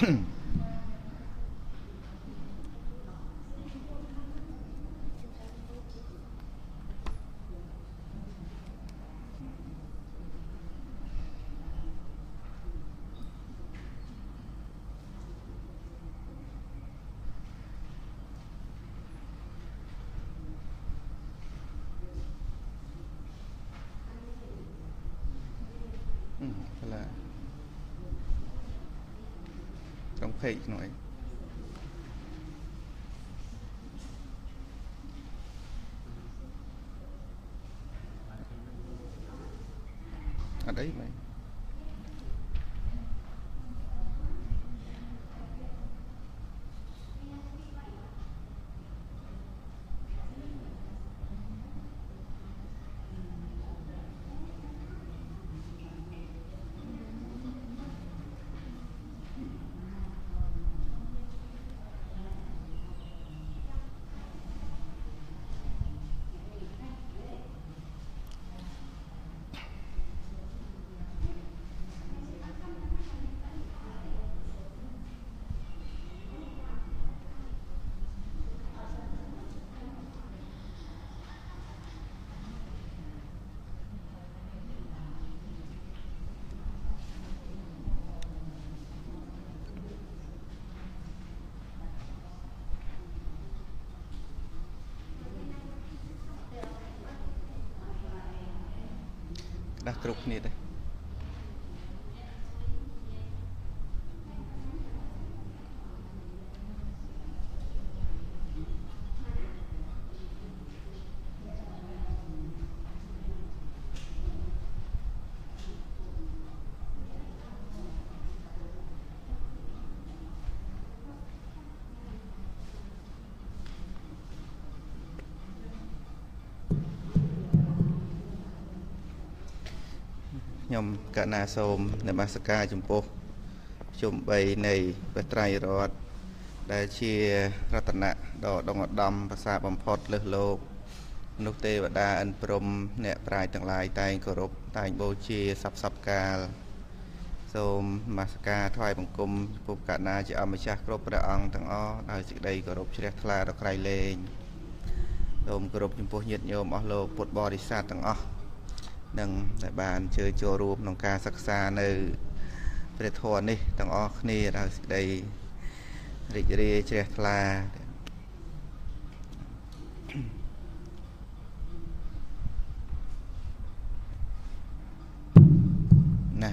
là trong phê nói ở đấy mày đã cục nè đấy nhom cả na sômในมาสกาចំពោះជុំ3នៃព្រះត្រៃរតន៍ដែលជារតនៈដ៏ដងឧត្តមភាសាបំផុតលើសលោកមនុស្សទេវតាអិនព្រំអ្នកប្រាជ្ញទាំងឡាយតែងគោរពតែងបូជាសពសពកាលសូមនមស្ការថ្វាយបង្គំពុទ្ធកណាជាអម្ចាស់គ្រប់ព្រះអង្គទាំងអស់ដោយសេចក្តីគោរពជ្រះថ្លាដល់ក្រៃលែងសូមគោរពចំពោះញាតិញោមអស់លោកពុទ្ធបរិស័ទទាំងអស់នឹងតែបានជើចូលរួមក្នុងការសិក្សានៅព្រះធម៌នេះទាំងអស់គ្នាដោយសេចក្តីរីករាយជ្រះថ្លាណា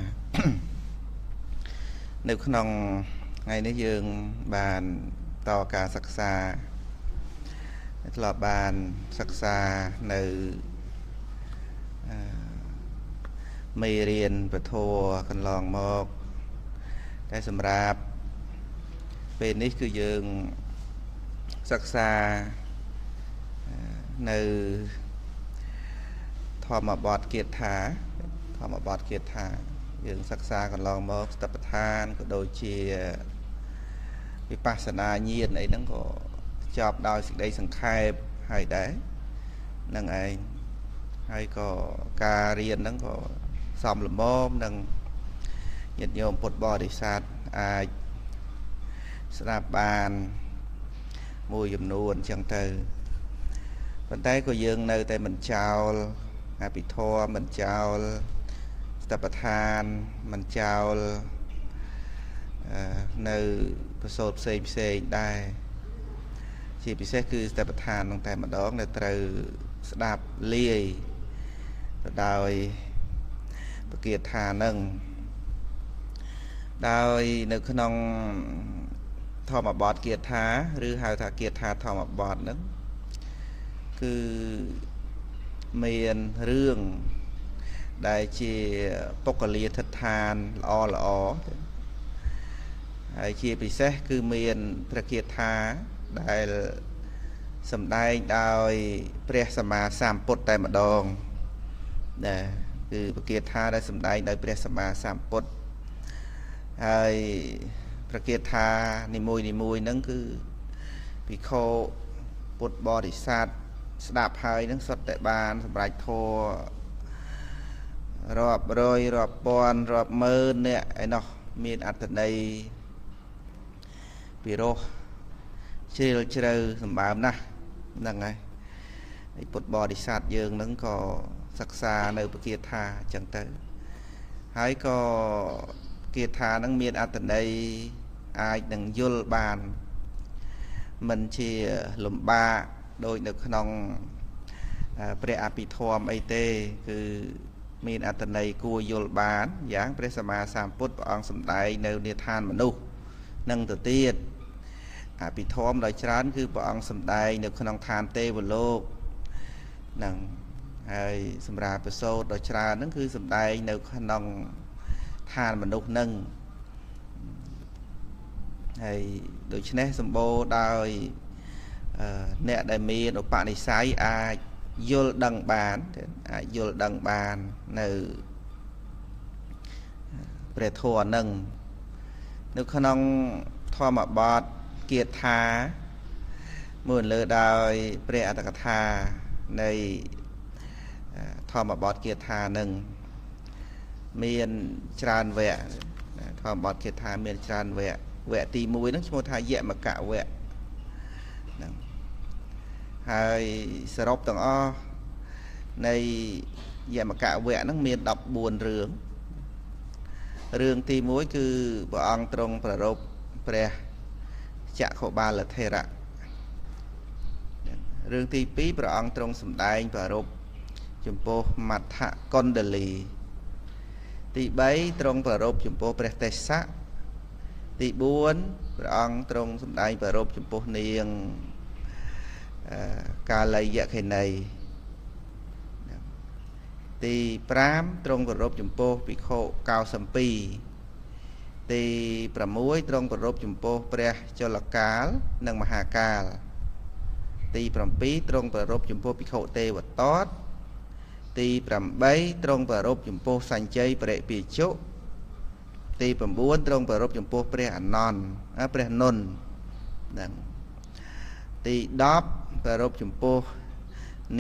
នៅក្នុងថ្ងៃនេះយើងបានតការសិក្សាធ្លាប់បានសិក្សានៅមេរៀនពធកន្លងមកតែសម្រាប់ពេលនេះគឺយើងសិក្សានៅធម្មបទគាថាយើងសិក្សាកន្លងមកស្តបដ្ឋានក៏ដូចជាវិបស្សនាញាណអីហ្នឹងក៏ចប់ដោយសេចក្តីសង្ខេបហើយដែរនឹងឯងហើយក៏ការរៀនហ្នឹងក៏សំលមមនឹងញាតិញោមពុទ្ធបរិស័ទអាចស្ដាប់បានមួយចំនួនអញ្ចឹងទៅប៉ុន្តែក៏យើងនៅតែមិនចោលអភិធម្មមិនចោលស្តបដ្ឋានមិនចោលនៅប្រសូតផ្សេងដែរជាពិសេសគឺស្តបដ្ឋាននឹងតែម្ដងដែលត្រូវស្ដាប់លាយទៅដោយបគាថានឹងដោយនៅក្នុងធម្មបទគាថាឬហៅថាគាថាធម្មបទនឹងគឺមានរឿងដែលជាពុក្កលាធិដ្ឋានល្អហើយជាពិសេសគឺមានព្រះគាថាដែលសម្ដែងដោយព្រះសម្មាសម្ពុទ្ធតែម្ដងណាគឺព្រះគាថាដែលសម្ដែងដោយព្រះសម្មាសម្ពុទ្ធហើយព្រះគាថានីមួយហ្នឹងគឺភិក្ខុពុទ្ធបរិស័ទស្ដាប់ហើយនឹងសុទ្ធតែបានសម្រេចធម៌រាប់រយរាប់ពាន់រាប់ម៉ឺនអ្នកឯណោះមានអត្ថន័យ ពីរោះជ្រាលជ្រៅសម្បើមណាស់ហ្នឹងហើយហើយពុទ្ធបរិស័ទយើងហ្នឹងក៏សិក្សានៅពគាថាអញ្ចឹងទៅហើយក៏គាថាហ្នឹងមានអត្ថន័យអាចនឹងយល់បានមិនជាលំបាកដូចនៅក្នុងព្រះអភិធម្មអីទេគឺមានអត្ថន័យគួរយល់បានយ៉ាងព្រះសម្មាសម្ពុទ្ធព្រះអង្គសម្ដែងនៅនិឋានមនុស្សនឹងទៅទៀតអភិធម្មដោយច្រើនគឺព្រះអង្គសម្ដែងនៅក្នុងឋានទេវលោកនឹងហើយសម្រាប់ប្រសូតដោយច្រើនហ្នឹងគឺសម្ដែងនៅក្នុងឋានមនុស្សនឹងហើយដូច្នេះសម្បូរដោយអ្នកដែលមានឧបនិស្ស័យអាចយល់ដឹងបានអាចយល់ដឹងបាននៅព្រះធម៌នឹងនៅក្នុងធម្មបទគាថាមួយលើដោយព្រះអត្តកថានៃធម្មបទគាថានឹងមានច្រើនវគ្គធម្មបទគាថាមានច្រើនវគ្គវគ្គទី1ហ្នឹងឈ្មោះថាយមកវគ្គហ្នឹងហើយសរុបទាំងអស់នៃយមកវគ្គហ្នឹងមាន14រឿងទី1គឺព្រះអង្គទ្រង់ប្រារព្ធព្រះចក្ខុបាលថេរៈរឿងទី2ព្រះអង្គទ្រង់សម្ដែងប្រារព្ធចំពោះមដ្ឋកុណ្ដលីទី3ទ្រង់ប្រារព្ធចំពោះព្រះទេសៈទី4ព្រះអង្គទ្រង់សម្ដែងប្រារព្ធចំពោះនាងកាលីយខេណីទី5ទ្រង់ប្រារព្ធចំពោះភិក្ខុកោសំពីទី6ទ្រង់ប្រារព្ធចំពោះព្រះចលកាលនិងមហាកាលទី7ទ្រង់ប្រារព្ធចំពោះភិក្ខុទេវតតទី8ទ្រង់ប្រារព្ធចំពោះសញ្ជ័យបរិពាជុទី9ទ្រង់ប្រារព្ធចំពោះព្រះអនន្តព្រះនុនហ្នឹងទី10ប្រារព្ធចំពោះ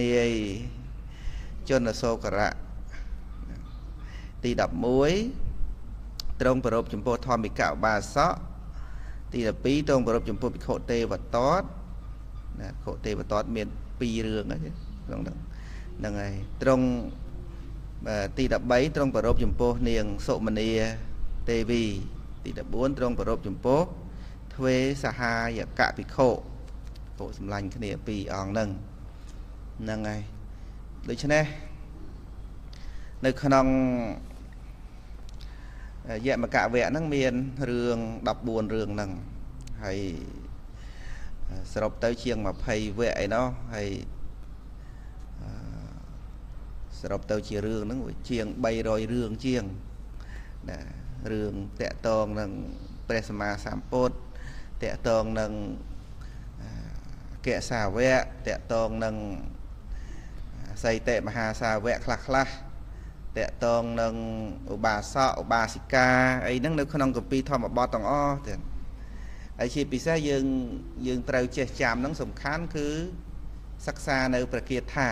នាយជនសោករៈទី11ទ្រង់ប្រារព្ធចំពោះធម្មិកឧបាសកទី12ទ្រង់ប្រារព្ធចំពោះភិក្ខុទេវតតណាភិក្ខុទេវតតមាន2រឿងហ្នឹងហើយទ្រង់ទី13ទ្រង់ប្រារព្ធចំពោះនាងសុមនាទេវីទី14ទ្រង់ប្រារព្ធចំពោះទ្វេសហាយកភិក្ខុពួកសម្លាញ់គ្នា2អង្គហ្នឹងហើយដូច្នេះនៅក្នុងយមកវគ្គហ្នឹងមានរឿង14រឿងហ្នឹងហើយសរុបទៅជាង20វគ្គអីណោះហើយសរុបទៅជារឿងហ្នឹងជាង300រឿងជាងណារឿងតកតងនឹងព្រះសម្មាសម្ពុទ្ធតកតងនឹងកេសាវៈតកតងនឹងសីតិមហាសាវៈខ្លះតកតងនឹងឧបាសកឧបាសិកាអីហ្នឹងនៅក្នុងគម្ពីរធម្មបទទាំងអស់ទៀតហើយជាពិសេសយើងត្រូវចេះចាំហ្នឹងសំខាន់គឺសិក្សានៅព្រះគាថា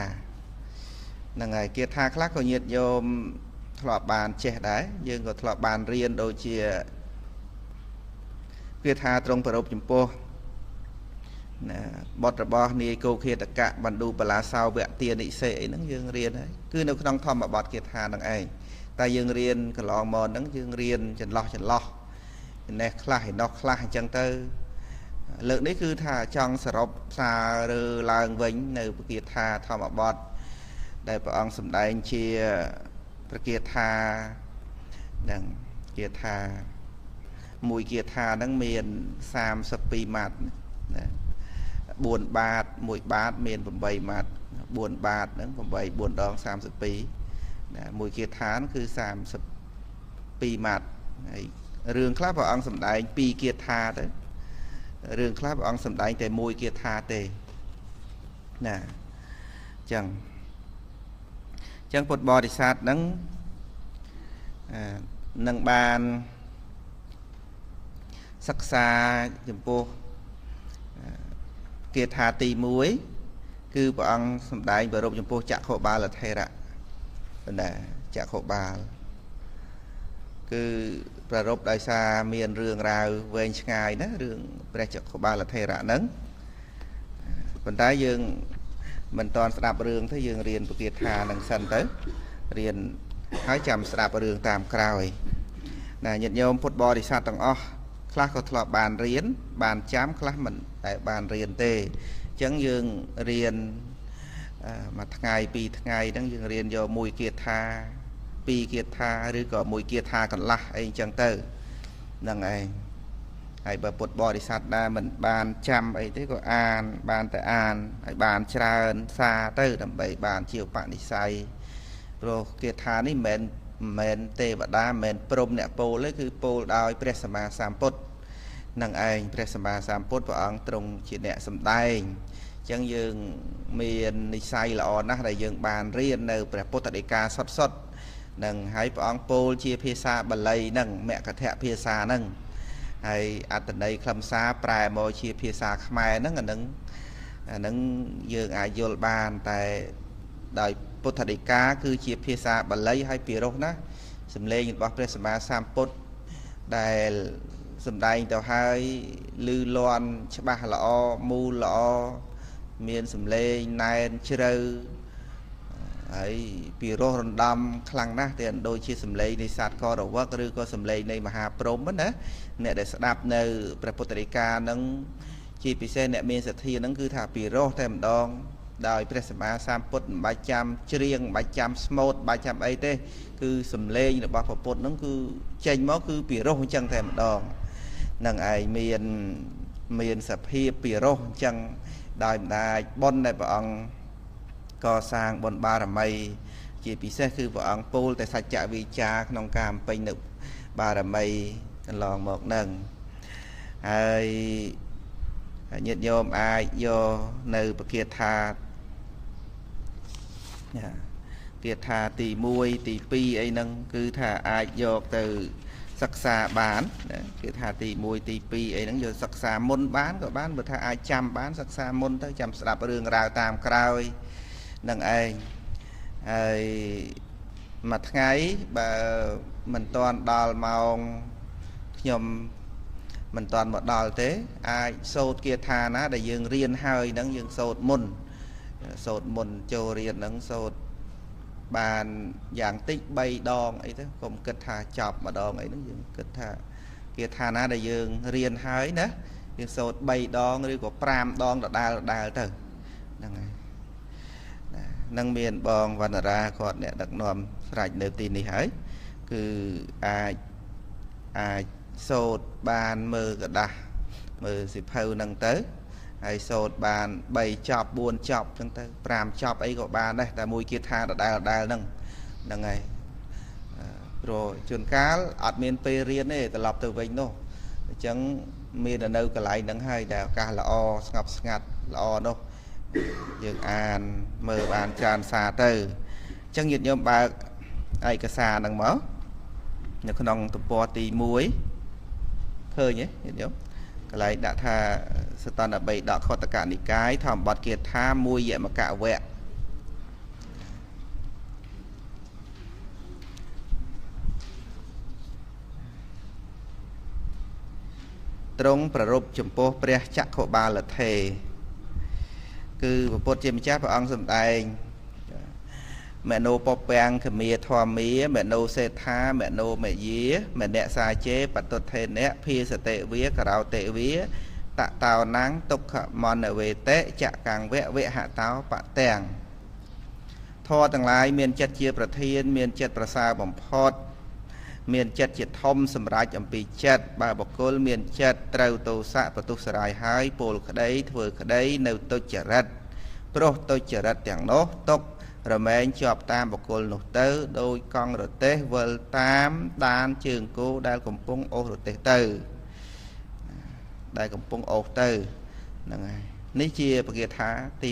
ហ្នឹងហើយគាថាខ្លះក៏ញាតិញោមធ្លាប់បានចេះដែរយើងក៏ធ្លាប់បានរៀនដូចជាគាថាទ្រង់ប្រារព្ធចំពោះណាបទរបស់នាយកោខេតកៈបណ្ឌូបលាសោវៈទានិសេអីហ្នឹងយើងរៀនហើយគឺនៅក្នុងធម្មបទគាថាហ្នឹងឯងតែយើងរៀនកន្លងមកហ្នឹងយើងរៀនចន្លោះនេះខ្លះឯនោះខ្លះអញ្ចឹងទៅលើកនេះគឺថាចង់សរុបសាររើឡើងវិញនៅព្រះគាថាធម្មបទដែលព្រះអង្គសម្ដែងជាព្រះគាថានឹងគាថាមួយគាថាហ្នឹងមាន32ម៉ាត់ណា4បាត1បាតមាន8ម៉ាត់4បាតហ្នឹង8 4ដង32ណាមួយគាថាគឺ32ម៉ាត់ហើយរឿងខ្លះព្រះអង្គសម្ដែង2គាថាទៅរឿងខ្លះព្រះអង្គសម្ដែងតែ1គាថាទេណាអញ្ចឹងពុទ្ធបរិស័ទហ្នឹងនឹងបានសិក្សាចំពោះគាថាទី1គឺព្រះអង្គសម្ដែងប្រារព្ធចំពោះចក្ខុបាលថេរៈបណ្ដាចក្ខុបាលគ គឺប្ររពដោយសារមានរឿងរ៉ាវវែងឆ្ងាយណារឿងព្រះចក្របាលថេរៈហ្នឹងប៉ុន្តែយើងមិនតន់ស្ដាប់រឿងទេយើងរៀនពុគាថានឹងសិនទៅរៀនហើយចាំស្ដាប់រឿងតាមក្រោយណាញាតិញោមពុទ្ធបរិស័ទទាំងអស់ខ្លះក៏ធ្លាប់បានរៀនបានចាំខ្លះមិនតែបានរៀនទេអញ្ចឹងយើងរៀនមួយថ្ងៃពីរថ្ងៃហ្នឹងយើងរៀនយកមួយគាថាពីរគាថាឬក៏មួយគាថាកន្លះអីអញ្ចឹងទៅហ្នឹងឯងហើយបើពុទ្ធបរិស័ទដែរមិនបានចាំអីទេក៏អានបានតែអានហើយបានច្រើនសារទៅដើម្បីបានជាឧបនិស្ស័យព្រោះគាថានេះមិនមែនទេវតាមិនមែនព្រំអ្នកពោលទេគឺពោលដោយព្រះសម្មាសម្ពុទ្ធនឹងឯងព្រះសម្មាសម្ពុទ្ធព្រះអង្គទ្រង់ជាអ្នកសម្ដែងអញ្ចឹងយើងមាននិស្ស័យល្អណាស់ដែលយើងបានរៀននៅព្រះពុទ្ធដីកាសុទ្ធៗនឹងហើយព្រះអង្គពោលជាភាសាបាលីហ្នឹងមគ្គធភាសាហ្នឹងហើយអត្ថន័យខ្លឹមសារប្រែមកជាភាសាខ្មែរហ្នឹងអាហ្នឹងយើងអាចយល់បានតែដោយពុទ្ធដីកាគឺជាភាសាបាលីហើយពីរោះណាសំឡេងរបស់ព្រះសម្មាសម្ពុទ្ធដែលសម្ដែងទៅហើយឮលាន់ច្បាស់ល្អមូលល្អមានសំឡេងណែនជ្រៅហើយពីរោះរំដំខ្លាំងណាស់តែដូចជាសំឡេងនៃសត្វករវឹកឬក៏សំឡេងនៃមហាព្រហ្មណាអ្នកដែលស្ដាប់នៅព្រះពុទ្ធដីកានឹងជាពិសេសអ្នកមានសទ្ធានឹងគឺថាពីរោះតែម្ដងដោយព្រះសម្មាសម្ពុទ្ធមិនបាច់ចាំច្រៀងមិនបាច់ចាំស្មូតមិនបាច់ចាំអីទេគឺសំឡេងរបស់ព្រះពុទ្ធនឹងគឺចេញមកគឺពីរោះអញ្ចឹងតែម្ដងនឹងឯងមានសភាពពីរោះអញ្ចឹងដោយម្ដាយបុណ្យដែលព្រះអង្គកសាងបុណ្យបារមីជាពិសេសគឺព្រះអង្គពោលតែសច្ចវិជ្ជាក្នុងការបំពេញនៅបារមីកន្លងមកនឹងហើយញាតិញោមអាចយកនៅប្រគាថាគាថាទី1ទី2អីហ្នឹងគឺថាអាចយកទៅសិក្សាបានគាថាទី1ទី2អីហ្នឹងយកសិក្សាមុនបានក៏បានបើថាអាចចាំបានសិក្សាមុនទៅចាំស្ដាប់រឿងរ៉ាវតាមក្រោយនឹងឯងហើយមួយថ្ងៃបើមិនទាន់ដល់ម៉ោងខ្ញុំមិនទាន់មកដល់ទេអាចសូត្រគាថាណាដែលយើងរៀនហើយហ្នឹងយើងសូត្រមុនចូលរៀនហ្នឹងសូត្របានយ៉ាងតិច3ដងអីទៅកុំគិតថាចប់ម្ដងអីហ្នឹងយើងគិតថាគាថាណាដែលយើងរៀនហើយណាយើងសូត្រ3ដងឬក៏5ដងដដែលទៅហ្នឹងហើយនឹងមានបងវណ្ណរាគាត់អ្នកដឹកនាំស្រេចនៅទីនេះហើយគឺអាចសូត្របានមើលกระดาษមើលសិភៅហ្នឹងទៅហើយសូត្របាន3ចប់4ចប់ចឹងទៅ5ចប់អីក៏បានដែរតែមួយគាថាដដែលហ្នឹងហើយព្រោះជួនកាលអត់មានពេលរៀនទេត្រឡប់ទៅវិញនោះអញ្ចឹងមាននៅកន្លែងហ្នឹងហើយដែលឱកាសល្អស្ងប់ស្ងាត់ល្អនោះយើងអានមើលបានច្រើនសារទៅអញ្ចឹងញាតិញោមបើកឯកសារហ្នឹងមកនៅក្នុងទំព័រទី1ឃើញទេញាតិញោមកន្លែងដាក់ថាសតនបិដកខុទ្ទកនិកាយធម្មបទគាថាមួយយមកវៈទ្រង់ប្ររពចំពោះព្រះចក្ខុបាលថេរគឺព្រះពុទ្ធជាម្ចាស់ព្រះអង្គសម្ដែងមេណូពពាំងខមាធម្មាមេណូសេដ្ឋាមេណូមេយាមេនៈសាជេបតុថេនៈភាសតិវាករោតិវាតតោណាំងទុក្ខមនវេតិចកាំងវៈវិហតោបទាំងធម៌ទាំងឡាយមានចិត្តជាប្រធានមានចិត្តប្រសើរបំផុតមានចិត្តជាធំសម្រាប់អំពីចិត្តបើបុគ្គលមានចិត្តត្រូវទោសៈបទុសរាយហើយពោលក្តីធ្វើក្តីនៅទុច្ចរិតព្រោះទុច្ចរិតទាំងនោះទុករមែងជាប់តាមបុគ្គលនោះទៅដោយកង់រទេះវិលតាមដានជើងគោដែលកំពុងអូសរទេះទៅហ្នឹងហើយនេះជាបគាថាទី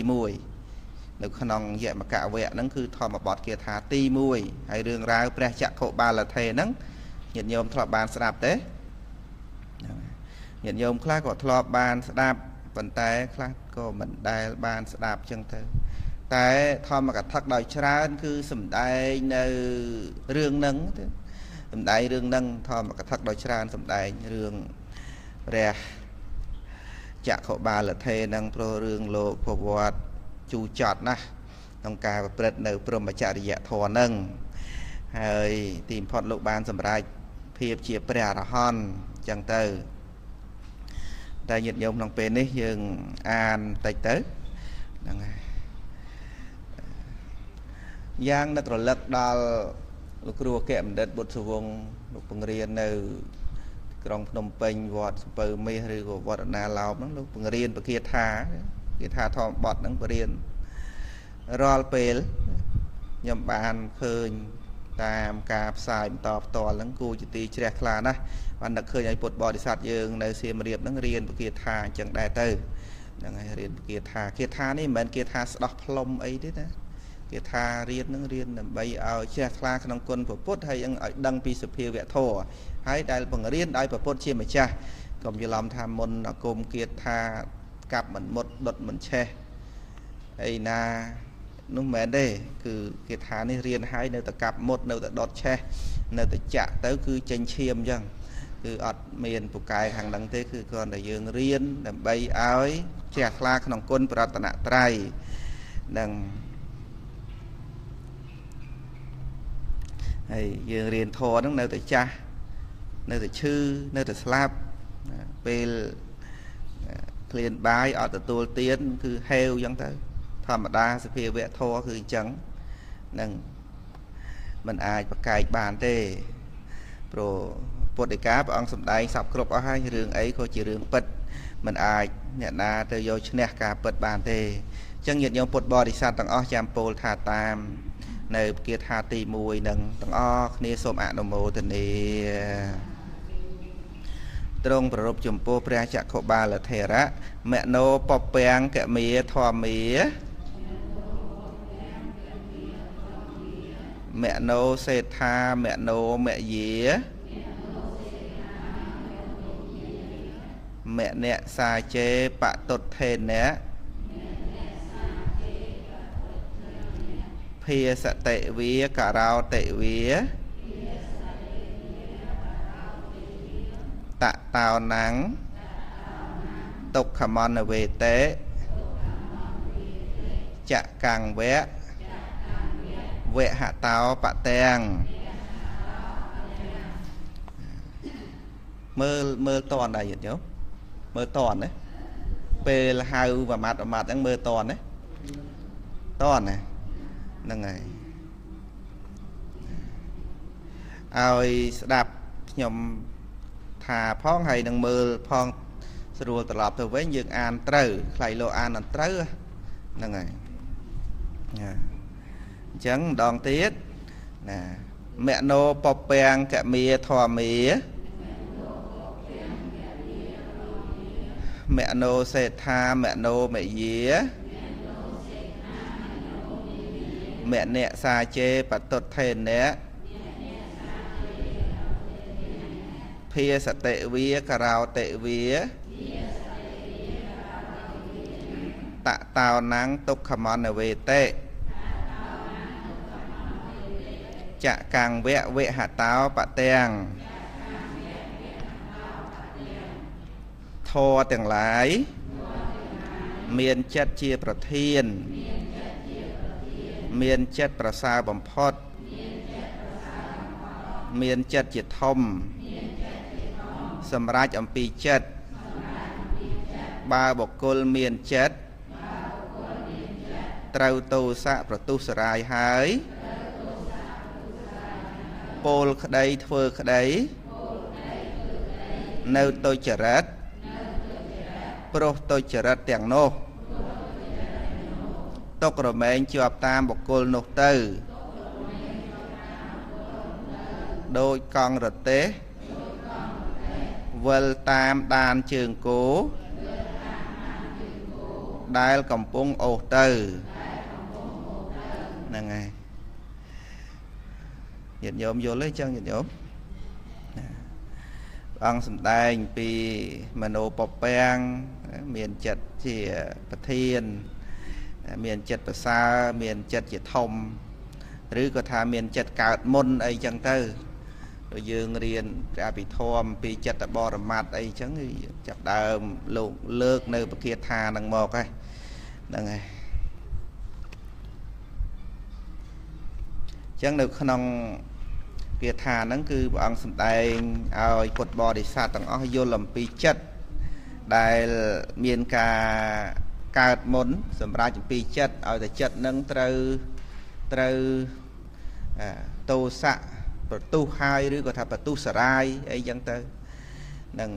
1នៅក្នុងយមកវៈហ្នឹងគឺធម្មបទគាថាទី1ហើយរឿងរ៉ាវព្រះចក្ខុបាលថេរហ្នឹងញាតិញោមធ្លាប់បានស្ដាប់ទេញាតិញោមខ្លះក៏ធ្លាប់បានស្ដាប់ប៉ុន្តែខ្លះក៏មិនដែលបានស្ដាប់ចឹងទៅតែធម្មកថាដោយច្រើនគឺសំដែងនៅរឿងហ្នឹង សំដែងរឿងហ្នឹងធម្មកថាដោយច្រើនសំដែងរឿងព្រះចក្ខុបាលថេនឹងព្រោះរឿងលោកប្រវត្តិជូរចត់ណាស់ក្នុងការប្រព្រឹត្តនៅព្រហ្មចរិយធម៌ហ្នឹងហើយទីបំផុតលោកបានសម្រេចភាពជាព្រះអរហន្តចឹងទៅតែញាតិញោមក្នុងពេលនេះយើងអានតិចទៅហ្នឹងហើយយ៉ាងនឹករលឹកដល់លោកគ្រូអគ្គបណ្ឌិតបុត្រសវង្សលោកបង្រៀននៅក្រុងភ្នំពេញវត្តសំពៅមាសឬក៏វត្តណាឡោមហ្នឹងលោកបង្រៀនបគាថាធម្មបទហ្នឹងបរៀនរាល់ពេលខ្ញុំបានឃើញតាមការផ្សាយបន្តផ្ទាល់ហ្នឹងគួរជាទីជ្រះថ្លាណាស់បាននឹកឃើញឲ្យពុទ្ធបរិស័ទយើងនៅសៀមរាបហ្នឹងរៀនបគាថាអញ្ចឹងដែរទៅហ្នឹងហើយរៀនបគាថានេះមិនមែនគាថាស្ដោះផ្លុំអីទេណាគាថារៀននឹងរៀនដើម្បីឲ្យជ្រះថ្លាក្នុងគុណព្រះពុទ្ធហើយឲ្យដឹងពីសភាវៈធម៌ហើយដែលបង្រៀនដោយព្រះពុទ្ធជាម្ចាស់កុំច្រឡំថាមុនអាគមគាថាកាប់មិនមុតដុតមិនឆេះអីណានោះមិនមែនទេគឺគាថានេះរៀនហើយនៅតែកាប់មុតនៅតែដុតឆេះនៅតែចាក់ទៅគឺចេញឈាមអញ្ចឹងគឺអត់មានពូកែខាងហ្នឹងទេគឺគ្រាន់តែយើងរៀនដើម្បីឲ្យជ្រះថ្លាក្នុងគុណប្រតនត្រ័យនឹងហើយយើងរៀនធម៌ហ្នឹងនៅតែចាស់នៅតែឈឺនៅតែស្លាប់ពេលឃ្លានបាយអត់ទទួលទានគឺហេវអញ្ចឹងទៅធម្មតាសភាវៈធម៌គឺអញ្ចឹងនឹងមិនអាចប្រកែកបានទេព្រោះពុទ្ធដីកាព្រះអង្គសម្ដែងសពគ្រប់អស់ហើយរឿងអីក៏ជារឿងពិតមិនអាចអ្នកណាទៅយកឈ្នះការពិតបានទេអញ្ចឹងញាតិញោមពុទ្ធបរិស័ទទាំងអស់ចាំពោលថាតាមនៅគាថាទី1នឹងទាំងអស់គ្នាសូមអនុមោទនាត្រង់ប្ររពចំពោះព្រះចក្ខុបាលថេរៈមនោ ពពាំងកមេធម្មាមនោសេដ្ឋាមនោមយាមអ្នកសាជេបតុទ្ធេនៈភាសតិវាការោតិវាតតោណាំងទុក្ខមនវេតេចកੰវៈវហតោបទាំងមើលតនដែរញាតិញោមមើលតនណាពេលហៅប្រមាត់ហ្នឹងមើលតនណាតនណាហ្នឹងហើយឲ្យស្ដាប់ខ្ញុំថាផងហើយនឹងមើលផងស្រួលត្រឡប់ទៅវិញយើងអានត្រូវខ្លៃលោអានអត់ត្រូវហ្នឹងហើយអញ្ចឹងម្ដងទៀតណាមនោ ពពាំងកមេធម្មាមនោសេដ្ឋាមនោមយាមអ្នកសាជេបតុទ្ធេនៈភាសតិវាការោតិវាតតោណាំងទុក្ខមនវេតេចកੰវៈវហតោបទាំងធម៌ទាំងឡាយមានចិត្តជាប្រធានមានចិត្តប្រសើរបំផុតមានចិត្តជាធំសម្រាប់អំពីចិត្តបើបុគ្គលមានចិត្តត្រូវទោសៈប្រទុសរាយហើយពោលក្តីធ្វើក្តីនៅទុច្ចរិតព្រោះទុច្ចរិតទាំងនោះទុករមែងជាប់តាមបុគ្គលនោះទៅដោយកង់រទេះវិលតាមដានជើងគោដែលកំពុងអូសទៅហ្នឹងហើយញាតិញោមយល់ទេចឹងញាតិញោមព្រះអង្គសម្ដែងពីមនោ ពពាំងមានចិត្តជាប្រធានមានចិត្តប្រសើរមានចិត្តជាធំឬក៏ថាមានចិត្តកើតមុនអីចឹងទៅ rồi dương riêng ra bị thom bị chật đã bò rầm mặt ấy chẳng thì chập đào lục lược nơi bậc kia thà đằng một ấy đằng này chẳng được không kia thà nó cứ bọn sầm tay ao cột bò để xa tầng ó vô làm bị chất đại miền ca cạt mốn sầm ra chụp bị chất aoแต่chất nâng từ tô xạ tu haiឬក៏ថាបតុសរាយអីចឹងទៅនឹង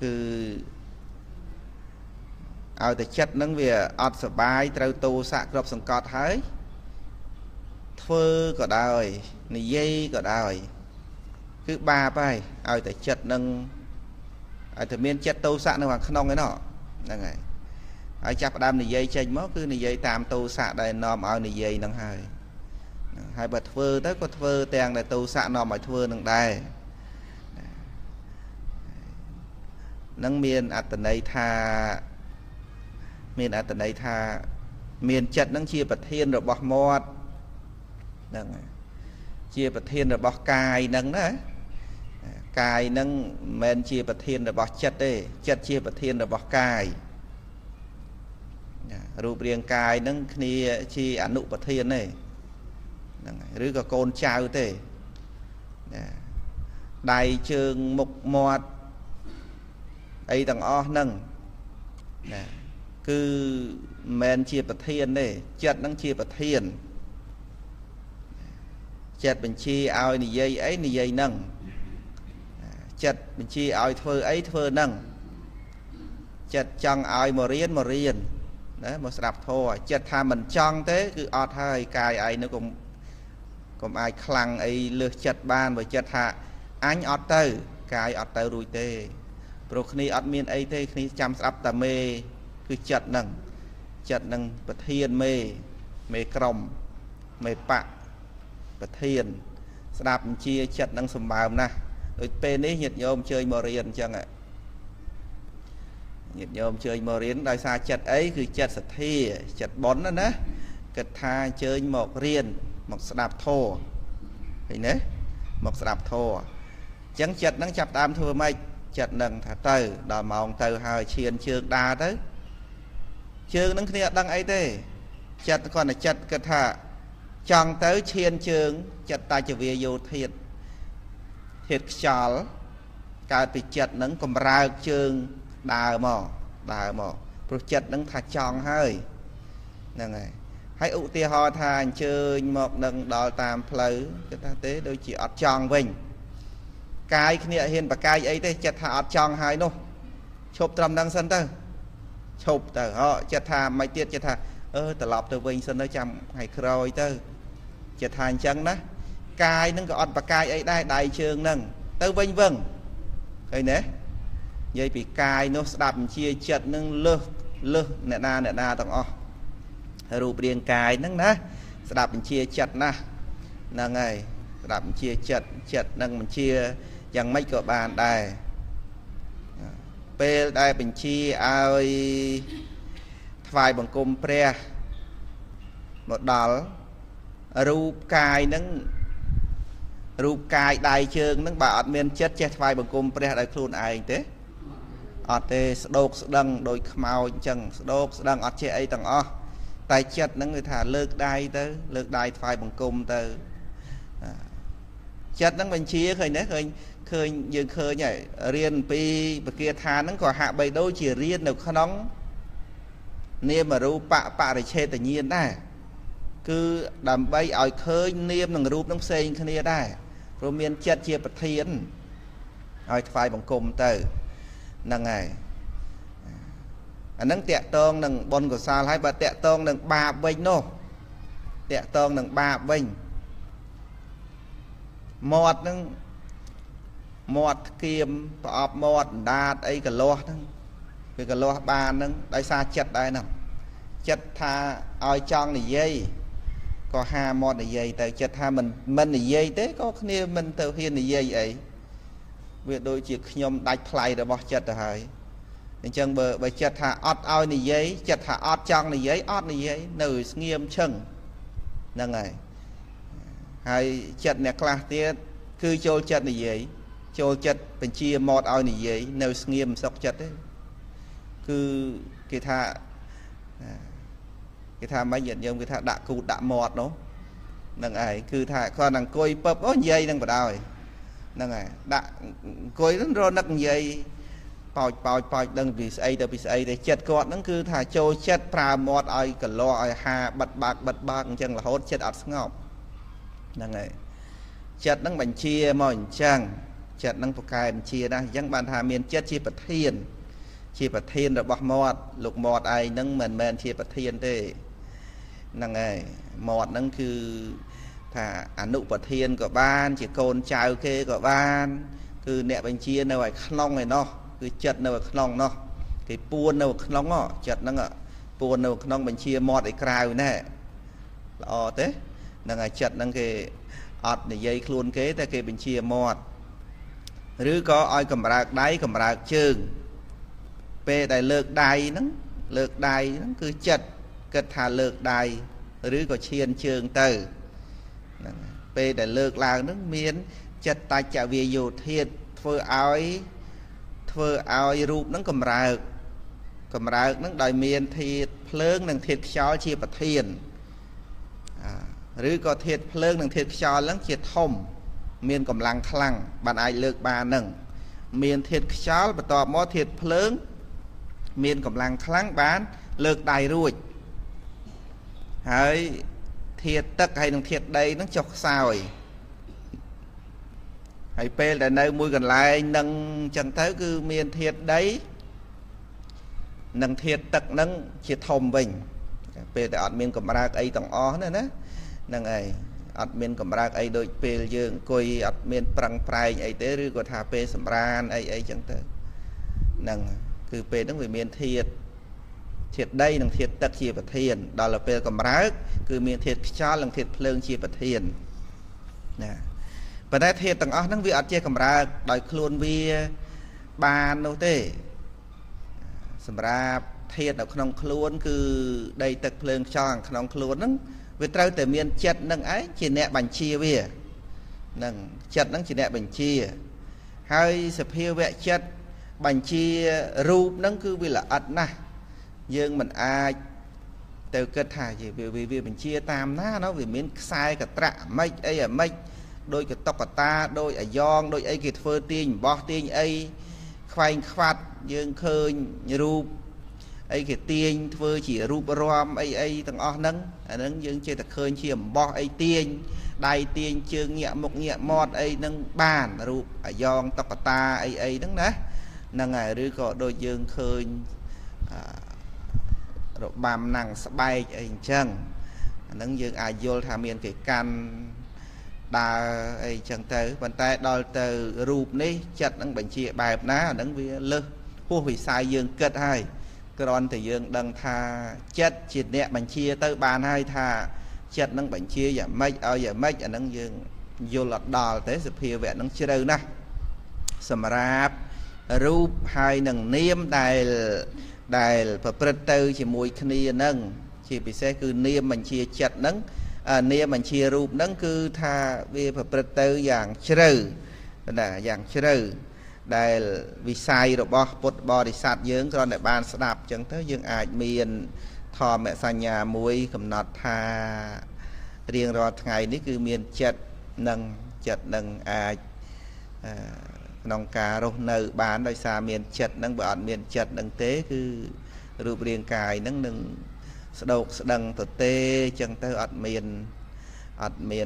គឺឲ្យតែចិត្តនឹងវាអត់សុបាយត្រូវតោសៈគ្រប់សង្កត់ហើយធ្វើក៏ដោយនិយាយក៏ដោយគឺបាបហើយឲ្យតែចិត្តនឹងឲ្យតែមានចិត្តតោសៈនៅខាងក្នុងឯណោះហ្នឹងហើយហើយចាប់ផ្ដើមនិយាយចេញមកគឺនិយាយតាមតោសៈដែលនាំឲ្យនិយាយនឹងហើយហើយបើធ្វើទៅក៏ធ្វើទាំងដែលតោសៈនាំឲ្យធ្វើនឹងដែរនឹងមានអត្តន័យថាមានចិត្តនឹងជាប្រធានរបស់មាត់ហ្នឹងជាប្រធានរបស់កាយនឹងណាកាយនឹងមិនមែនជាប្រធានរបស់ចិត្តទេចិត្តជាប្រធានរបស់កាយរូបរាងកាយនឹងគ្នាជាអនុប្រធានទេហ្នឹងឬក៏កូនចៅទេដៃជើងមុខមាត់អីទាំងអស់ហ្នឹងគឺមិនមែនជាប្រធានទេចិត្តហ្នឹងជាប្រធានចិត្តបញ្ជាឲ្យនិយាយអីនិយាយហ្នឹងចិត្តបញ្ជាឲ្យធ្វើអីធ្វើហ្នឹងចិត្តចង់ឲ្យមករៀនណាមកស្ដាប់ធម៌ចិត្តថាមិនចង់ទេគឺអត់ហើយកាយឯងនោះកុំអាចខ្លាំងអីលើសចិត្តបានបើចិត្តថាអញអត់ទៅកាយអត់ទៅរួចទេព្រោះគ្នាអត់មានអីទេគ្នាចាំស្ដាប់តែមេគឺចិត្តនឹងប្រធានមេក្រុមមេបៈប្រធានស្ដាប់បញ្ជាចិត្តនឹងសម្បើមណាស់ដូចពេលនេះញាតិញោមជើញមករៀនអញ្ចឹងញាតិញោមជើញមករៀនដោយសារចិត្តអីគឺចិត្តសទ្ធាចិត្តបុណ្យណាគិតថាជើញមករៀនមកស្ដាប់ធម៌ឃើញទេមកស្ដាប់ធម៌អញ្ចឹងចិត្តនឹងចាប់ដើមធ្វើម៉េចចិត្តនឹងថាទៅដល់ម៉ោងទៅហើយឈានជើងដើរទៅជើងនឹងគ្នាអត់ដឹងអីទេចិត្តគាត់តែចិត្តគិតថាចង់ទៅឈានជើងចិត្តតាជាវាយោធាតុខ្យល់កើតពីចិត្តនឹងកម្រើកជើងដើរមកព្រោះចិត្តនឹងថាចង់ហើយហ្នឹងហើយឧទាហរណ៍ថាអញ្ជើញមកនឹងដល់តាមផ្លូវគេថាទេដូចជាអត់ចង់វិញកាយគ្នាហ៊ានបកាយអីទេចិត្តថាអត់ចង់ហើយនោះឈប់ត្រឹមហ្នឹងសិនទៅឈប់ទៅចិត្តថាមិនទៀតចិត្តថាត្រឡប់ទៅវិញសិនទៅចាំថ្ងៃក្រោយទៅចិត្តថាអញ្ចឹងណាកាយនឹងក៏អត់បកាយអីដែរដៃជើងហ្នឹងទៅវិញវឹងឃើញទេនិយាយពីកាយនោះស្ដាប់បញ្ជាចិត្តនឹងលើសអ្នកណាទាំងអស់រូបរាងកាយហ្នឹងណាស្ដាប់បញ្ជាចិត្តណាហ្នឹងហើយស្ដាប់បញ្ជាចិត្តនឹងបញ្ជាយ៉ាងម៉េចក៏បានដែរពេលដែលបញ្ជាឲ្យថ្វាយបង្គំព្រះមកដល់រូបកាយហ្នឹងរូបកាយដៃជើងហ្នឹងបើអត់មានចិត្តចេះថ្វាយបង្គំព្រះដោយខ្លួនឯងទេអត់ទេស្ដោកស្ដឹងដោយខ្មោចអញ្ចឹងស្ដោកស្ដឹងអត់ចេះអីទាំងអស់តែចិត្តហ្នឹងគឺថាលើកដៃទៅលើកដៃថ្វាយបង្គំទៅចិត្តហ្នឹងបញ្ជាឃើញទេឃើញយើងឃើញហើយរៀនពីបកាថាហ្នឹងក៏ហាក់បីដូចជារៀននៅក្នុងនាមរូបបរិច្ឆេទញ្ញាណដែរគឺដើម្បីឲ្យឃើញនាមនិងរូបនឹងផ្សេងគ្នាដែរព្រោះមានចិត្តជាប្រធានឲ្យថ្វាយបង្គំទៅហ្នឹងហើយអាហ្នឹងតាក់តងនឹងបុណ្យកុសលហើយបើតាក់តងនឹងបាបវិញនោះតាក់តងនឹងបាបវិញមាត់ហ្នឹងមាត់គៀមប្រអប់មាត់អណ្ដាតអីកលាស់ហ្នឹងវាកលាស់បានហ្នឹងដោយសារចិត្តដែរហ្នឹងចិត្តថាឲ្យចង់និយាយក៏ហាមាត់និយាយទៅចិត្តថាមិននិយាយទេក៏គ្នាមិនទៅហ៊ាននិយាយអីវាដូចជាខ្ញុំដាច់ថ្លៃរបស់ចិត្តទៅហើយអញ្ចឹងបើចិត្តថាអត់ឲ្យនិយាយចិត្តថាអត់ចង់និយាយអត់និយាយនៅស្ងៀមឈឹងហ្នឹងហើយចិត្តអ្នកខ្លះទៀត cứ chôl chất này vậy chôl chất bên chia mọt ao này vậy nơi nghiêm sọc chất đấy cứ cái tha mấy nhận nhôm cái tha đã cụ đã mọt nó nâng ấy cứ tha con nàng coi bập ó dây nâng vào đào nâng ấy đã coi nó rồi nâng dây pòi đừng vì ấy để chất con nó cứ thà châu chất pra mọt ai cả lo ai ha bật bạc chân là hốt chất ắt ngọc nâng ấy chất nó bánh chia mỏi chăng chất nó phục cài bánh chia đó chẳng bàn thà miền chất chia bật thiên rồi bọc mọt lục mọt ai nâng mình chia bật thiên thế nâng ấy mọt nó cứ thà nụ bật thiên của ban chỉ côn chào kê của ban cứ nẹ bánh chia nơi ngoài khlong này nó cứ chật nơi khlong nó cái buôn nơi khlong nó chật nó ngạ buôn nơi khlong bánh chia mọt để cào nè là thế nâng ấy chật nâng cái ọt để dây luôn kế ta cái bánh chia mọt rứ có ai cầm rạc đáy cầm rạc chừng về đại lược đài nó cứ chật kết thả lược đài rứ có chiên trường từ về đại lược là nó miến chật ta trả về dù thiệt thơ áo rụp nó cầm rạc nó đòi miền thiệt phớng nâng thiệt xó chia bật thiền rứ có thiệt phớng nâng thiệt xó lắng chia thông miền cầm lăng khăn bạn ai lược ba nâng miền thiệt xó và tỏ mó thiệt phớng miền cầm lăng khăn bán lược đài ruột hãy thiệt tất hay nâng thiệt đây nó chọc sao rồi hãy phê là nơi mùi gần lại nâng chân tới cứ miền thiệt đấy nâng thiệt tất nâng chia thông bình phê là ọt miền cầm rạc ấy tổng ó nữa nâng ấy ọt miền cầm rạc ấy đôi phê dương coi ọt miền prang prai ấy tế rư có thả phê sầm ran ấy chân tới nâng cứ phê nó về miền thiệt đây nâng thiệt tất chia vật thiền đó là phê cầm rạc cứ miền thiệt cho lần thiệt phơn chia vật thiền nè và đây thiệt tầng ó nó vì ọt chia cầm rạc đòi khuôn vì bàn đâu thế sầm ra thiệt ởក្នុងខ្លួនគឺដីទឹកភ្លើងខ្យល់ក្នុងខ្លួនហ្នឹងវាត្រូវតែមានចិត្តនឹងឯងជាអ្នកបញ្ជាវានឹងចិត្តហ្នឹងជាអ្នកបញ្ជាហើយសភាវៈចិត្តបញ្ជារូបហ្នឹងគឺវាល្អិតណាស់យើងមិនអាចទៅគិតថាវាបញ្ជាតាមណាnóវាមានខ្សែកត្រាក់ម៉េចអីអាម៉េចដោយកតុកតាដោយអាយ៉ងដោយអីគេធ្វើទាញបោះទាញអីខ្វែងខ្វាត់យើងឃើញរូបអីគេទាញធ្វើជារូបរំអីទាំងអស់ហ្នឹងអាហ្នឹងយើងចេះតែឃើញជាអំបោះអីទាញដៃទាញជើងញាក់មុខញាក់មាត់អីហ្នឹងបានរូបអាយ៉ងតុក្កតាអីហ្នឹងណាហ្នឹងហើយឬក៏ដូចយើងឃើញរបាំណាំងស្បែកអីអញ្ចឹងអាហ្នឹងយើងអាចយល់ថាមានគេកាន់ដើរអីចឹងទៅប៉ុន្តែដល់ទៅរូបនេះចិត្តនឹងបញ្ជាបែបណាអានឹងវាលើសហួសវិស័យយើងគិតហើយគ្រាន់តែយើងដឹងថាចិត្តជាអ្នកបញ្ជាទៅបានហើយថាចិត្តនឹងបញ្ជាយ៉ាងម៉េចឲ្យយ៉ាងម៉េចអានឹងយើងយល់អត់ដល់ទេសភាវៈនឹងជ្រៅណាស់សម្រាប់រូបហើយនឹងនាមដែលប្រព្រឹត្តទៅជាមួយគ្នានឹងជាពិសេសគឺនាមបញ្ជាចិត្តនឹងនាមបញ្ជារូបហ្នឹងគឺថាវាប្រព្រឹត្តទៅយ៉ាងជ្រៅណាយ៉ាងជ្រៅដែលវិស័យរបស់ពុទ្ធបរិស័ទយើងគ្រាន់តែបានស្ដាប់អញ្ចឹងទៅយើងអាចមានធម្មសញ្ញាមួយកំណត់ថារៀងរាល់ថ្ងៃនេះគឺមានចិត្តនឹងអាចក្នុងការរស់នៅបានដោយសារមានចិត្តនឹងបើអត់មានចិត្តនឹងទេគឺរូបរាងកាយនឹងនឹងស្ដោកស្ដឹងទៅទេចឹងទៅអត់មាន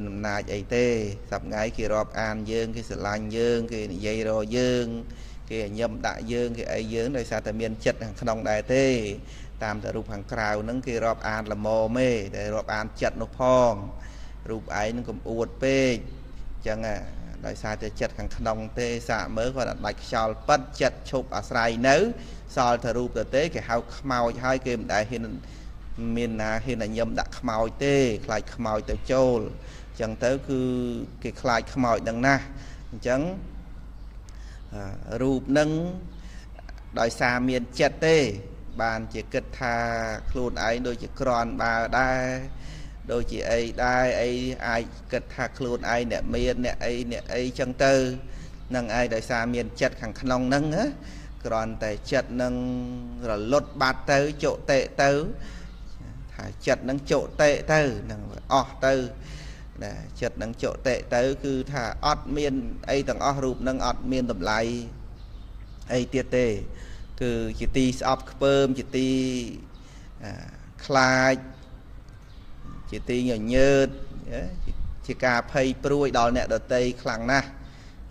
អំណាចអីទេសប្ងៃគេរាប់អានយើងគេស្រឡាញ់យើងគេនិយាយរកយើងគេញឹមដាក់យើងគេអីយើងដោយសារតែមានចិត្តខាងក្នុងដែរទេតាមតែរូបខាងក្រៅហ្នឹងគេរាប់អានល្មមទេតែរាប់អានចិត្តនោះផងរូបឯងនឹងកំអួតពេកចឹងដោយសារតែចិត្តខាងក្នុងទេសាកមើលគាត់អត់ដាច់ខ្យល់ប៉ិតចិត្តឈប់អាស្រ័យនៅសល់តែរូបទៅទេគេហៅខ្មោចហើយគេមិនដែលហ៊ានមានណាហ៊ានញឹមដាក់ខ្មោចទេខ្លាចខ្មោចទៅចូលអញ្ចឹងទៅគឺគេខ្លាចខ្មោចហ្នឹងណាអញ្ចឹងរូបហ្នឹងដោយសារមានចិត្តទេបានជាគិតថាខ្លួនឯងដូចជាក្រាន់បើដែរ đôi chị ấy đai ấy ai kết thạc luôn ai nè miền nè ấy chân tư nâng ai đời xa miền chật khẳng khăn nâng á còn tại chật nâng rồi lột bát tới chỗ tệ tới chật nâng chỗ tệ tới nâng tới chật nâng chỗ tệ tới cứ thả ọt miền ấy tầng rụp nâng ọt miền tầm lại ấy tiết tê cứ chỉ ti sọp bơm chỉ ti khai chỉ ti nhỏ nhớt chỉ cà phê pruôi đòi nè đợt tây khẳng na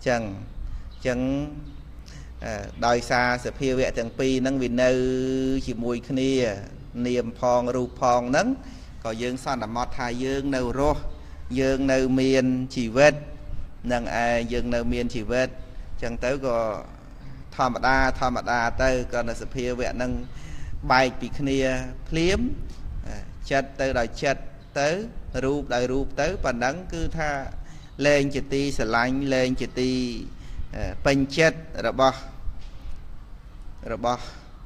chẳng chẳng đòi xa sẽ phiêu vẹn chẳng pi nâng vì nơi chỉ mùi khnia niềm phong rụp phong nâng có dương son là mọt hai dương nâu rô dương nâu miền chỉ vết nâng dương nâu miền chỉ vết chẳng tới có thầm đa tới còn là sự phiêu vẹn nâng bài bị khnia phliếm chất tới đòi chất tới rụp đòi rụp tới và nâng cứ tha lên chỉ ti sờ lạnh lên chỉ ti bênh chết rồi bỏ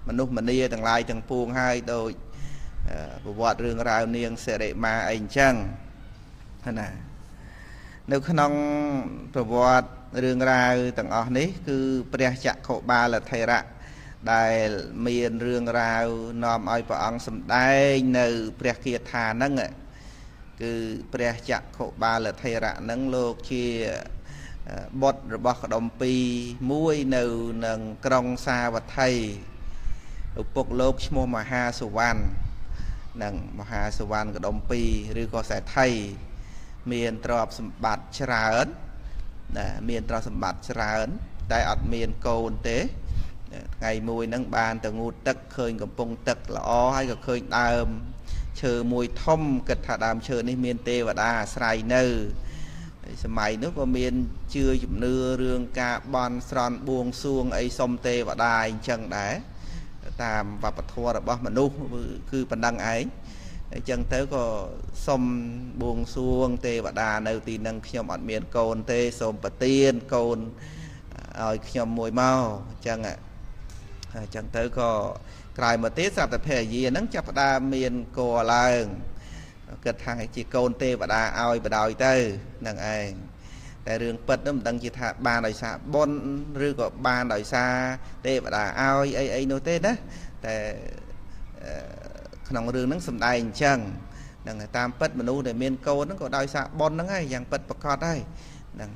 mình lúc mình đi thằng lai thằng puông hai đôi vọt rừng rào niềng sẽ để mà anh chăng nè nếu không vọt rừng rào thằng ở đấy cứ pre chặt khổ ba là thầy rạ đại miền rừng rào nòm ai bảo ông sầm đai nơi pre kia thà nâng ạ cứ pre chặt khổ ba là thầy rạ nâng lô chia bột rồi bọc đồng pi muối nâu nâng krong xa và thầy bốc lốp mua mà ha sù van nâng mà ha sù van cái đồng pi rồi có sẽ thầy miền trọp sầm bát trà ấn miền trọp sầm bát trà ấn tại ở miền cồn tế ngày mùi nâng bàn từ ngụt tắc khơi cầm pông tắc là ó hay là khơi đàm chờ mùi thông kịch thả đàm chờ nên miền tê và đà sài nơ mày nước có miền chưa chụp nưa rương ca bon son buông xuông ấy sông tê và đài chân đá tàm và bật thua là bao mà nu cứ phần đăng ấy chân tới có sông buông xuông tê và đà nơi tì nâng nhom ở miền cồn tê sông bờ tiên cồn ở nhom mùi mau chân ạ chân tới có cài một tiết sạp tập thể gì nắng chập đa miền cò lại kết thang chỉ cồn tê và đà ao và đòi tới nâng ai tại rừng bật đó mình đăng chỉ thả ba đòi xa bon rư có ba đòi xa tê và đà ao ấy nô tê đó tại nòng rừng nắng sầm đài chân nâng tam bật mà nu để miền câu nó có đòi xa bon nó ngay dạng bật bạc cọt đây nâng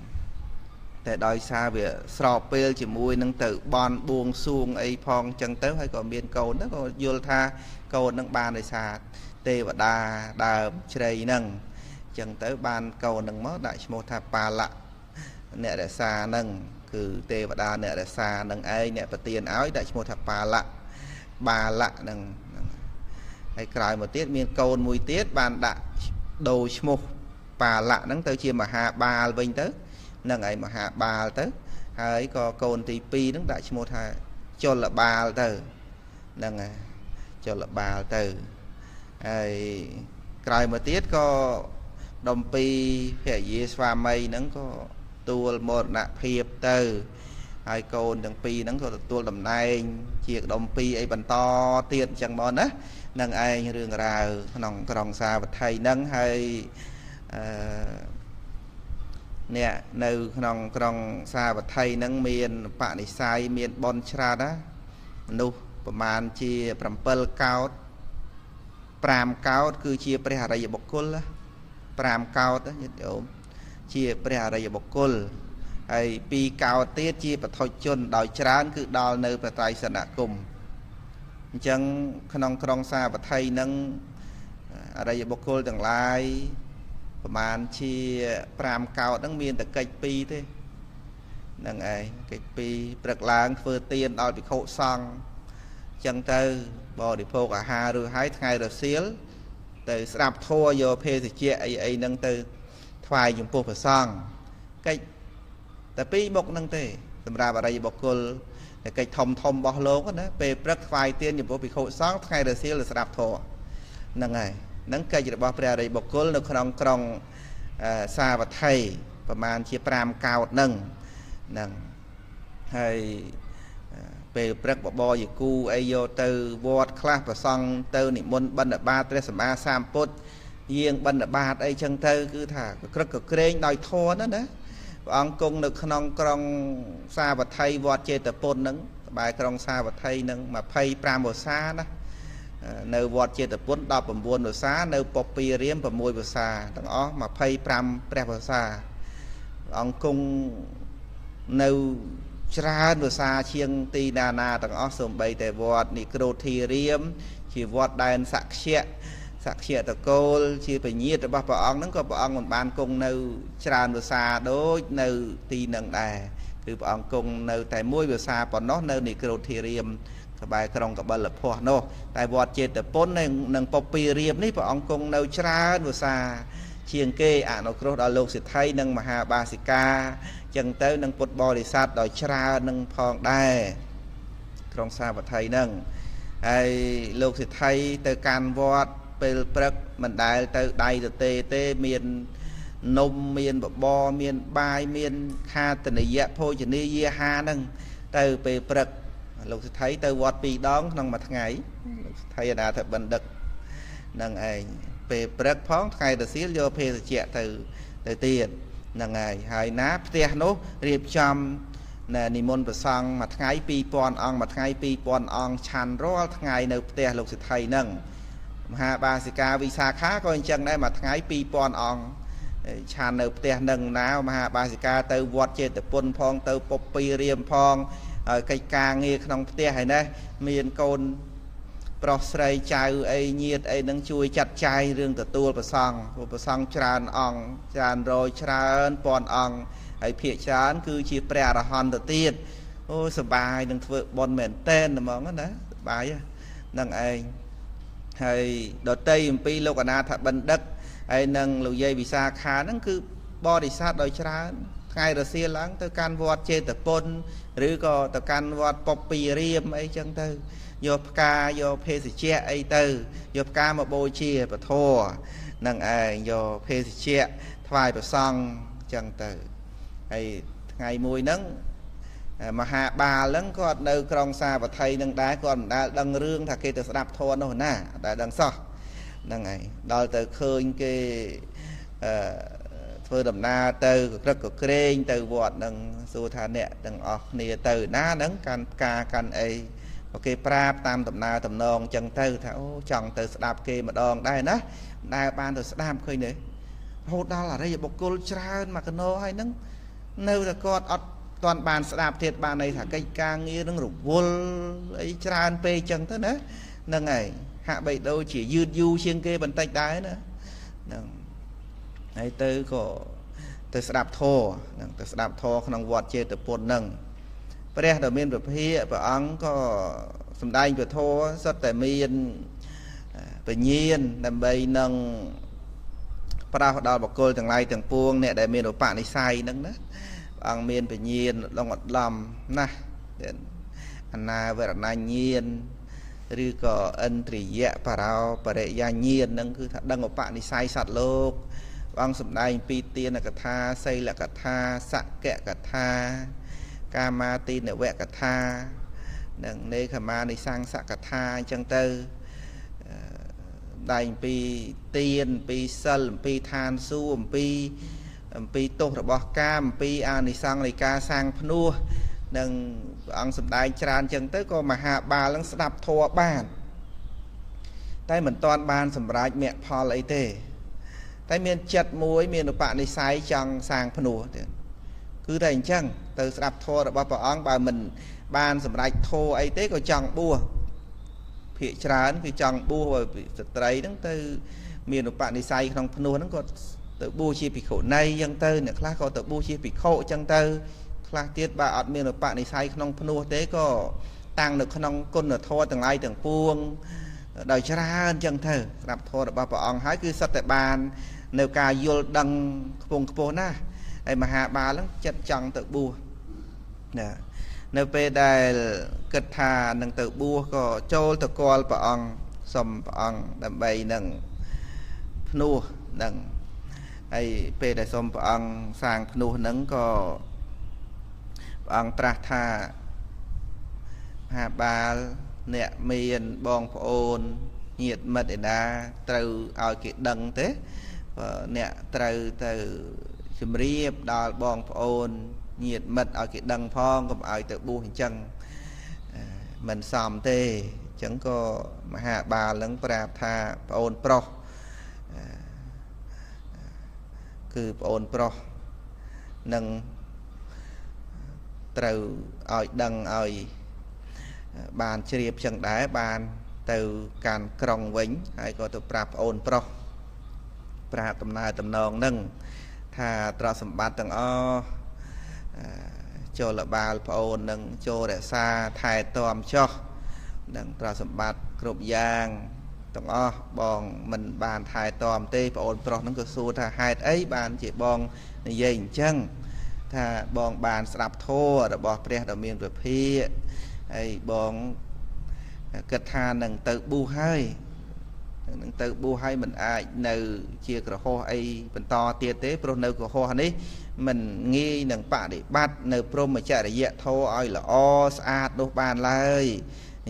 tại đòi xa về sọp pel chỉ mùi nâng tự bon buông xuông ấy phong chân tới hay còn miền câu nó có vô tha câu nâng ba đòi xa tê và đà chơi nâng chân tới ban cầu nâng mất đại một tháp ba lạ nè để xa nâng cứ tê và đa nè để xa nâng ai nè và tiền áo đại một tháp ba lạ nâng hay cài một tiết miền cầu mùi tiết ban đã đồ một ba lạ nâng tới chia mà hạ ba bên tới nâng ấy mà hạ ba tới hay có cầu thì pi nâng đại một tháp cho là ba từ nâng cho là ba từ ai cài một tiết có đồng pi hệ gì xóa mây nắng có tua một nạ phiệp từ hai côn đồng pi nắng có tua đầm này chiếc đồng pi ấy bắn to tiền chẳng món á nâng ai rừng rào nòng còn xa vật thầy nâng hay nè nơi nòng còn xa vật thầy nâng miền bạn này sai miền bon tra đó nuประมาณជា7កោត5កោតគឺជាព្រះអរិយបុគ្គល5កោតញាតិញោមជាព្រះអរិយបុគ្គលហើយ2កោតទៀតជាបឋិជនដោយច្រើនគឺដល់នៅប្រត្រៃសនគមអញ្ចឹងក្នុងក្រុងសាវត្ថីនឹងអរិយបុគ្គលទាំងឡាយប្រមាណជា5កោតហ្នឹងមានតែកិច្ច2ទេហ្នឹងឯងកិច្ច2ព្រឹកឡើងធ្វើទានដល់ភិក្ខុសង្ឃអញ្ចឹងទៅបរិភោគអាហារឬហើយថ្ងៃរសៀលទៅស្ដាប់ធម៌យកភេសជ្ជៈអីហ្នឹងទៅថ្វាយចំពោះព្រះសង្ឃកិច្ចតែ2មុខហ្នឹងទេសម្រាប់អរិយបុគ្គលតែកិច្ចធំរបស់លោកណាពេលព្រឹកថ្វាយទានចំពោះភិក្ខុសង្ឃថ្ងៃរសៀលទៅស្ដាប់ធម៌ហ្នឹងហើយហ្នឹងកិច្ចរបស់ព្រះអរិយបុគ្គលនៅក្នុងក្រុងសាវត្ថីប្រមាណជា5កោតហ្នឹងហើយពេលព្រឹកបបរយគូអីយកទៅវត្តខ្លះប្រសង់ទៅនិមន្តបិណ្ឌបាតព្រះសម្មាសម្ពុទ្ធ ยิงบรรดาบาทไอ้จังเตอคือถ้ากระกเกรงดอยทอนั่นนะองกงนึกขนองกรองซาบัดไทยวอดเจตปนนึงบายกรองซาบัดไทยนึงมาไพ่ปรามบซานะในวอดเจตปนดอกประมวลบซาในปปีเรียมประมวยบซาตั้งอ๋อมาไพ่ปรามแปรบซาองกงในชราบซาเชียงตีนาตั้งอ๋อสมใบแต่วอดนิโครทีเรียมชีวอดได้สักเชียสักเชียตะโกลชีไปยีดบ่ปะองนั่นก็ปะองมันบานกงในชราบซาโดยในตีนังได้คือปะองกงในแต่มวยบซาปนน้อในนิโครทีเรียมสบายกรองกับบลพอโนแต่วอดเจตปนในนังปปีเรียมนี่ปะองกงในชราบซาเชียงเกอานกรดอโลกสิทธิ์ไทยนังมหาบาสิกาจังเต้นังปดบริษัทดอยชรานังพองได้กรองซาบัดไทยนังไอ้โลกสิทธิ์ไทยเตการวอดเป็นปรักมันได้เตได้เตเมียนนมเมียนบบอเมียนบายเมียนคาตนิยะโพจนียฮานังเตไปปรักโลกสิทธิ์ไทยเตวอดปีดองนังมาทั้งไงไทยนาถบันดักนังไอไปปรักพ้องไทยแต่เสียโยเพสเจเตเตียนนังไงหายน้าเตียโนเรียบจำนิมนต์ประสังมาทั้งไงปีปอนองมาทั้งไงปีปอนองชันร้อทั้งไงในเตียโลกสิทธิ์ไทยนังมหาบาสิกาวิสาขาก็ยังได้มาทั้งไงปีปอนองชันในเตียนังน้ามหาบาสิกาเตวอดเจตปนพองเตปปีเรียมพองไก่กางเงี้ยขนมเตียให้นะมีนโกนปลอกใส่ใจไอ้เงียดไอ้นังช่วยจัดใจเรื่องตัวประสังจานอ่องจานโรยจานปอนอ่องไอ้เพียจานคือชีแปรระหอนตัวตีดโอ้สบายนังเถื่อบอลเหม็นเต้นมองนั่นนะสบายนังไอ้ให้ดอเตยปีโลกนาถบันดักไอ้นังลุยวิสาขานั่นคือบริษัทโดยจานไงรัสเซียหลังตัวการวอดเจตปนหรือก็ตัวการวอดปปีเรียมไอ้จังเตอโยกาโยเพสิเจไอเตอร์โยกามาโบเชียปะโทนังไอโยเพสิเจทวายปะซองจังเตอร์ไอไงมวยนังมหาบาลังก็ในกรองซาปะไทยนังได้ก่อนได้ดังเรื่องถ้าเกตสดับโทนโน่นน่ะได้ดังซอนังไงดอลเตอร์เคยเกเพื่อดำนาเตอร์ก็กเกรงเตอร์วอดนังสุธาเนี่ยดังออกเนี่ยเตอร์น้านังการกากันไอโอเคปราบตามตำนาตำนองจังเตอร์ถ้าจังเตอร์สดับเกมาดองได้นะได้บานเตอร์สดับเคยเนี่ยโหดอลอะไรอย่าบอกกุลชราณมากโนให้นังเนื้อตะกอดอดตอนบานสดับเทียบานในถ้าไก่กางเงี้ยนังรุวลไอชราณเปย์จังเตอร์นะนั่งไงhạ bậy đâu chỉยืดยูเชียงเกบันไตได้นะนั่งไอเตอร์ก็เตอร์สดับโทนั่งเตอร์สดับโทขนมวอดเจตปนนั่งประเดี๋ยวเราเมียนแบบพี่ประอังก็สำได้แบบโทสัตแต่เมียนไปเยียนดำใบนั่งพระดาวดาวบอกโกลต่างไรต่างปวงเนี่ยได้เมียนอุปนิสัยนั่งนะอังเมียนไปเยียนลองอดลำนะเด่นอันนาเวรนาเยียนหรือก็อันตริยะพระดาวปริยาเยียนนั่งคือดังอุปนิสัยสัตว์โลกอังสำได้ปีเตียนกถาไซละกถาสักแกะกถากามาตีเนแวกถาดังในขมาในสร้างสักถาจังเตอร์ได้ปีเตียนปีสัลปีทานสู้ปีโตระบอกกามปีอานิสังในกาสร้างพนัวดังอังสำได้จานจังเตอร์ก็มาหาบาลังสนับทัวบ้านได้เหมือนตอนบานสำรายเมียพอไอเต้แต่เมียนจัดมวยเมียนอุปนิสัยจังสร้างพนัวคือได้จังเตอร์สนับทัวระบอกปะอังบามันบานสำรายทัวไอเต้ก็จังบัวเพียจานคือจังบัวสตรีนั่งเตอเมียนอุปนิสัยของพนัวนั่งก็เตอบัวชีปิโขในยังเตอเนี่ยคลาก็เตอบัวชีปิโขจังเตอคลาเทียบาอัดเมียนอุปนิสัยของพนัวเต้ก็ตั้งหนึ่งขนมก้นหนึ่งทอต่างไรต่างปวงโดยชราจังเธอสนับทอระบาปะอังหายคือสัตบานในการโยลดังพงขโปนะไอมหาบาลังจัดจังเตบัวเนี่ยในเปได้กระทาหนังเตบัวก็โจลตะกอลปะอังสมปะอังดำใบหนังพนูหนังไอเปได้สมปะอังสร้างพนูหนังก็ปะอังตราธาหาบาลเนี่ยเมียนบองโอน nhiệt mật để đa trừ ao cái đằng thế nè trừ từ chùm riệp đào bong ôn nhiệt mật ao cái đằng phong còn ao từ bu hình chân mình xòm tê chẳng có mà hạ bà lẫn prap tha ôn pro cứ ôn pro nâng từ ỏi đằng ỏi bàn chìa chân đá bàn từ càn krong vĩnh hay có từ prap ôn pro prap tầm này tầm nòng nâng thà tra sầm bát tầng o cho là ba ôn nâng cho để xa thay tòm cho nâng tra sầm bát cột giang tầng o bong mình bàn thay tòm tê ôn pro nâng cơ su thà hai ấy bàn chỉ bong dây chân thà bong bàn sập thô rồi bỏ pre đầu miền về phía ai bong kết tha nâng tự bu hơi nâng tự bu hơi mình ai nừ chia cờ ho ai mình to tia tế pro nêu của ho này mình nghi nâng bạ để bắt nêu pro mà chạy để dẹt thô ai là o sát đốt bàn lại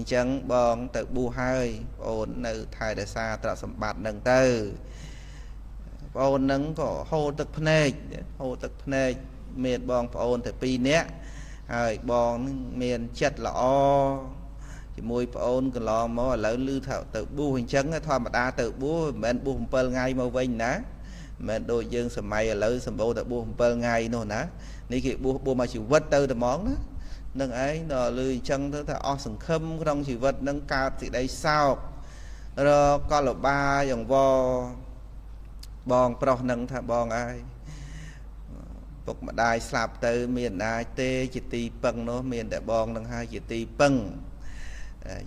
chẳng bong tự bu hơi ôn nêu thay để xa tạo sầm bạt nâng tư ôn nâng có hô tức phê miền bong ôn từ pi nét rồi bong miền chất là o chỉ môi ôn còn lo mò lớn lư thảo tự bu hình trắng thôi mà ta tự bu mình bu pơ ngay màu vinh ná mình đôi dương sầm mày lớn sầm bô tự bu pơ ngay nô ná ní kịp bu mà chịu vất tư từ món đó nâng ấy nó lư chân thứ thảo o sừng khâm trong chịu vất nâng cao thì đây sao rồi con là ba dòng vo bong pro nâng thà bong ai bọc mà đai sạp từ miền ai tê chỉ tì băng nó miền đại bong nâng hai chỉ tì băng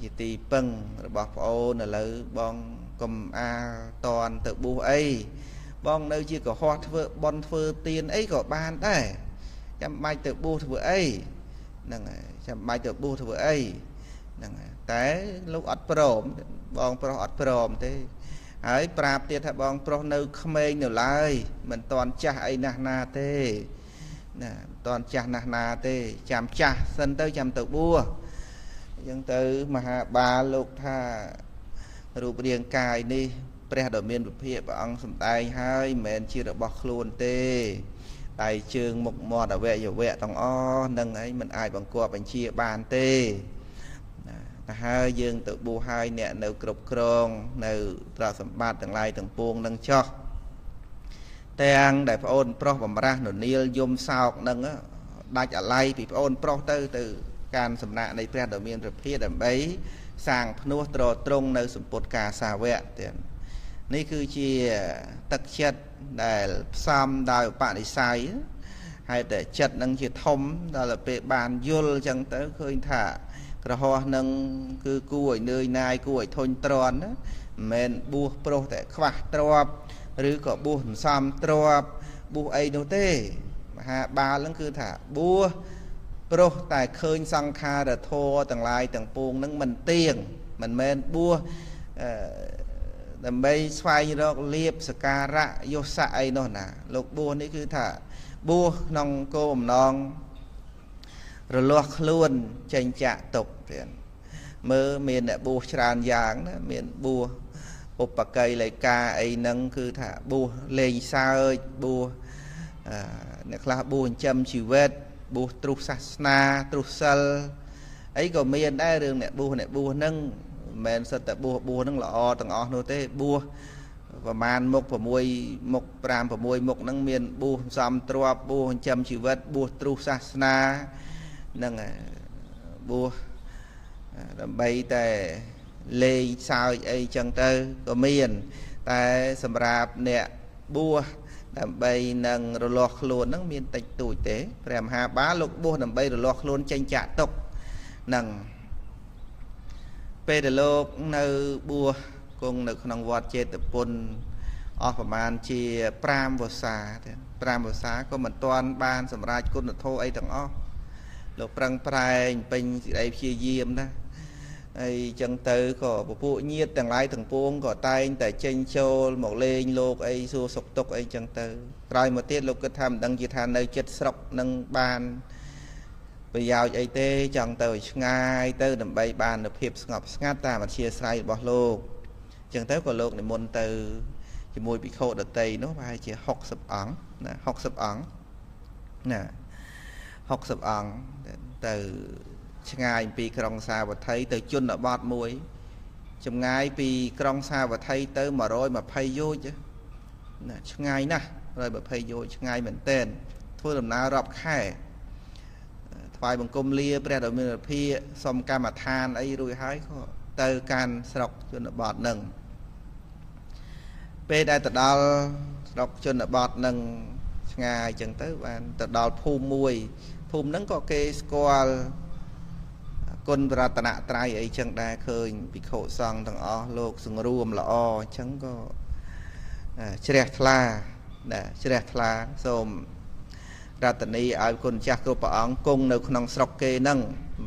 chỉ tì băng bọc ô là lấy bong cầm a toàn tự bu ấy bong nơi chỉ có hoa thưa bon thưa tiền ấy có ban đấy chăm mai tự bu thưa ấy nâng chăm mai tự bu thưa ấy nâng té lúc ắt prom bong pro ắt prom thế ấy prap tiệt thà bong pro nơi khmei nửa lại mình toàn cha ấy na thế nè toàn cha na thế chăm cha sân tới chăm tự bua dân từ mà bà lục tha rụp riêng cài đi pre đồ miền bậc phía bằng sầm tay hai mền chia được bọc luôn tê tài trường một mò đã vẽ tòng o nâng ấy mình ai bằng qua bằng chia bàn tê hai dương tự bu hai nè nấu cột krong nấu ra sầm bát từng lai từng puông nâng cho tang đại ôn pro bầm ra nổ niel yom sao nâng á đại trả lai bị ôn pro từการสำนักในพระดำเนินประเภทแบบใบสั่งพนุตรตรงในสมปกาสาเวะนี่คือเชียตักเช็ดได้ซ้ำได้ปะในไซให้แต่เช็ดนั่งเชียทมได้ละเปบานยุลจังเตอเคยถ่ากระหอนั่งคือกู้ไอ้เนยนายกู้ไอ้ทนตรอนนะเมนบัวโปรแต่ขวาตรวบหรือก็บัวซ้ำตรวบบัวไอโนเต้ฮะบาลังคือถ่าบัวโปรแต่เคยสังคาแต่โทต่างลายต่างปูงนั่งมันเตียงมันเมนบัวแต่ไม่ไฟเราเรียบสการะโยสะไอโน่นน่ะลูกบัวนี่คือถ่าบัวน้องโกมน้องระลวกล้วนเจนจะตกเปลี่ยนเมื่อเมียนเนี่ยบัวชานยางนะเมียนบัวอุปกรณ์เลยกาไอนั่งคือถ่าบัวเลยซาบัวเนี่ยคลาบัวจำชีวิตบูตรุศาสนาตรุสัลไอ้ก็มีได้เรื่องเนี่ยบูนั่งแมนสตบูนั่งหล่อต่างอ๋อโนเต้บูประมาณมกปรามประมวยมกนั่งเมียนบูซ้ำตรวบบูจำชีวิตบูตรุศาสนานั่งบูใบแต่เลยสาวไอ้จังเตอก็มีแต่สำหรับเนี่ยบูđầm bay nâng rồi lọt luôn nó miền tây tuổi tế rèm hà bá lục bùa đầm bay rồi lọt luôn tranh trả tục nâng pê lô nơi bùa cùng được nông vọt chế tập pôn ởประมาณ chia pram vô xa có mình toàn ban sầm ra con được thô ấy thằng ó lục prang prai pin đây chia diêm đó ai chân từ có bộ nhiệt tầng lai tầng puông có tay tại trên châu một lên lô ai xua sọc tốc ai chân từ rồi một tiết lục cái tham đăng chỉ than nơi chết sọc nâng bàn bây giờ ai tê chân từ ngay từ đầm bay bàn được hiệp ngọc ngắt ta mà chia sai bỏ lô chẳng tới của lục này môn từ chỉ mùi bị khô đợt tây nó phải chỉ học sập ẩn nè học sập ẩn nè học sập ẩn từ ngày bị krong xa và thấy từ chun ở bọt muối trong ngày bị krong xa và thấy tới mà rồi mà phay vô chứ nè ngày nè rồi mà phay vô ngày mình tên thôi làm nào rập khai vài bằng công lia pre đầu mình phi xong cam mà than ấy rồi hái có từ can sọc chun ở bọt nừng pe đại từ đó sọc chun ở bọt nừng ngày chẳng tới bạn từ đó phum mùi phum nắng có cái squal con ra tận trai ấy chẳng đa khơi bị khổ xong thằng ó lục sừng ruộng là o chẳng có chẹt la nè chẹt la xôm ra tận đi ai con chắc cô bảo cungនៅក្នុងស្រុកគេនឹង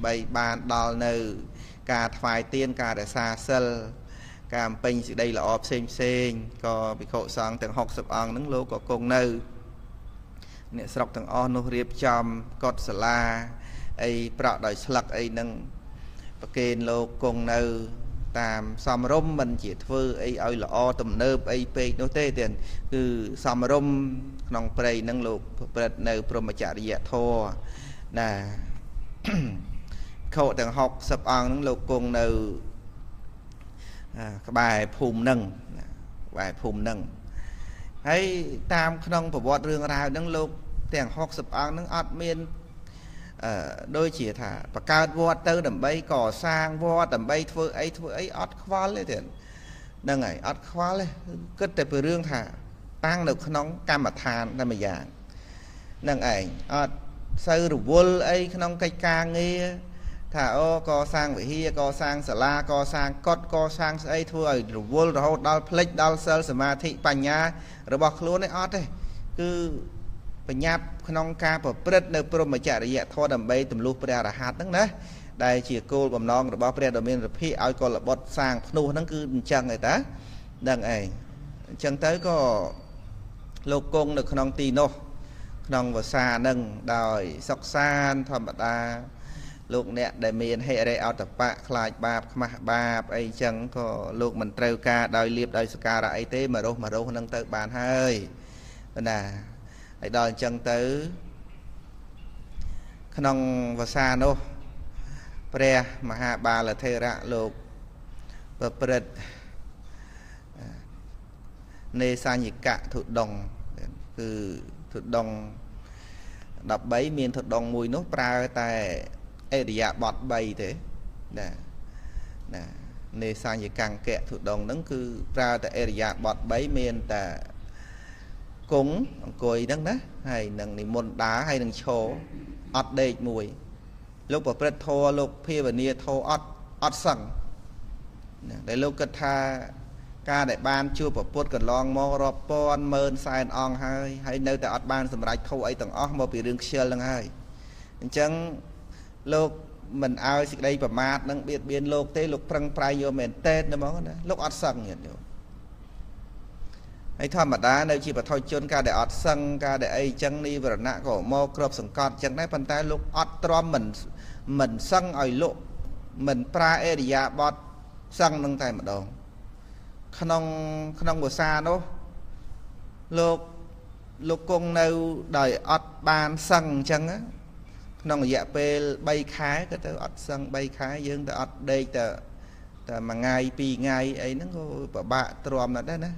បីបានដល់នៅការថ្វាយទៀនការរក្សាសិលការបំពេញសេចក្តីល្អផ្សេងផ្សេងក៏ភិក្ខុសង្ឃទាំង60អង្គនឹងលោកក៏គង់នៅអ្នកស្រុកទាំងអស់នោះរៀបចំកុដិសាលាអីប្រក់ដោយស្លឹកអីនឹងប្រគេនលោកគង់នៅតាមសំរុំមិនជាធ្វើអីឲ្យល្អទំនើបអីពេកនោះទេទៀតគឺសំរុំក្នុងព្រៃនឹងលោកប្រព្រឹត្តនៅព្រហ្មចរិយធម៌ណាខោទាំង60អង្គនឹងលោកគង់នៅក្បែរភូមិនឹងក្បែរភូមិនឹងហើយតាមក្នុងប្រវត្តិរឿងរ៉ាវនឹងលោកទាំង60អង្គនឹងអត់មានដូចជាថាបង្កើតវត្តទៅដើម្បីកសាងវត្តដើម្បីធ្វើអីអត់ខ្វល់ទេទៀតហ្នឹងហើយអត់ខ្វល់ទេគិតតែពីរឿងថាតាំងនៅក្នុងកម្មដ្ឋានតែម្យ៉ាងហ្នឹងឯងអត់សូវរវល់អីក្នុងកិច្ចការងារថាអូកសាងវិហារកសាងសាលាកសាងកុដិកសាងស្អីធ្វើឲ្យរវល់រហូតដល់ផ្លិចដល់សិលសមាធិបញ្ញារបស់ខ្លួនឯអត់ទេគឺបញ្ញាប់ក្នុងការប្រព្រឹត្តនៅព្រហ្មចរិយធម៌ដើម្បីទម្លុះព្រះអរហន្តហ្នឹងណាដែលជាគោលបំណងរបស់ព្រះដ៏មានរភិឲ្យកុលបុត្រសាងភ្នោះហ្នឹងគឺអញ្ចឹងឯតាដឹងឯងអញ្ចឹងទៅក៏លោកគង់នៅក្នុងទីនោះក្នុងវសាហ្នឹងដោយសុខសាន្តធម្មតាលោកអ្នកដែលមានហិរិអតបៈខ្លាចបាបខ្មាស់បាបអីចឹងក៏លោកមិនត្រូវការដោយលៀបដោយសការៈអីទេមករស់ហ្នឹងទៅបានហើយណាហើយដល់អញ្ចឹងទៅក្នុងវសានោះព្រះមហាបាលថេរៈលោកប្រព្រឹត្តនេសញ្ញកៈធុដងគឺធុដង13មានធុដងមួយនោះប្រើតែអរិយាបថ3ទេណានេសញ្ញកង្កៈធុដងហ្នឹងគឺប្រើតែអរិយាបថ3មានតែគង់អង្គុយហ្នឹងណាហើយនឹងនិមន្តដើរហើយនឹងឈរអត់ដេកមួយលោកប្រព្រឹត្តធម៌លោកភាវនាធម៌អត់សឹងដែលលោកគិតថាការដែលបានជួបប្រពុតកន្លងមករាប់ពាន់ម៉ឺនសែនអង្គហើយនៅតែអត់បានសម្រេចធម៌អីទាំងអស់មកពីរឿងខ្ជិលហ្នឹងហើយអញ្ចឹងលោកមិនឲ្យសេចក្តីប្រមាទនឹងបៀតបៀនលោកទេលោកប្រឹងប្រែងយកមែនតើហ្មងណាលោកអត់សឹងញាតិញោមហើយធម្មតានៅជាបឋមជនការដែលអត់សឹងការដែលអីចឹងនេះវរណៈក៏មកគ្របសង្កត់ចឹងដែរប៉ុន្តែលោកអត់ទ្រាំមិនសឹងឲ្យលោកមិនប្រើអរិយាបថសឹងនឹងតែម្ដងក្នុងភាសានោះលោកគង់នៅដោយអត់បានសឹងអញ្ចឹងក្នុងរយៈពេល3ខែក៏ទៅអត់សឹង3ខែយើងទៅអត់ដេកតែមួយថ្ងៃ2ថ្ងៃអីហ្នឹងក៏ពិបាកទ្រាំណាស់ដែរណា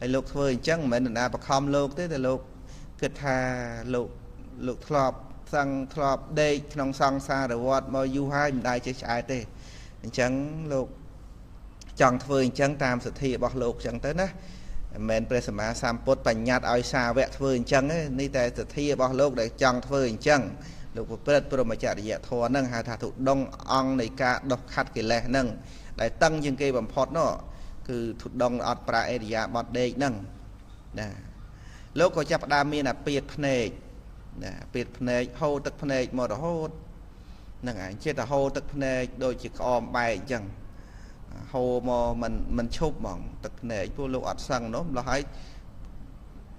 ហើយលោកធ្វើអញ្ចឹងមិនមែនណាបខំលោកទេតែលោកគិតថាលោកធ្លាប់សឹងធ្លាប់ដេកក្នុងសង្សារវដ្តមកយូរហើយមិនដែលចេះឆ្អែតទេអញ្ចឹងលោកចង់ធ្វើអញ្ចឹងតាមសទ្ធារបស់លោកអញ្ចឹងទៅណាមិនមែនព្រះសម្មាសម្ពុទ្ធបញ្ញត្តិឲ្យសាវកធ្វើអញ្ចឹងទេនេះតែសទ្ធារបស់លោកដែលចង់ធ្វើអញ្ចឹងលោកប្រព្រឹត្តព្រហ្មចរិយធម៌ហ្នឹងហៅថាទុដងអង្គនៃការដោះខាត់កិលេសហ្នឹងដែលតឹងជាងគេបំផុតនោះគឺទុដងអត់ប្រាអេរិយាបថដេកហ្នឹងណាលោកក៏ចាប់ផ្ដើមមានអាពាតភ្នែកណាពាតភ្នែកហូរទឹកភ្នែកមករហូតហ្នឹងឯងចេះតែហូរទឹកភ្នែកដូចជាក្អមបែកអញ្ចឹងហូរមកមិនឈប់ហ្មងទឹកភ្នែកពួកលោកអត់សឹងនោះម្ល៉េះហើយ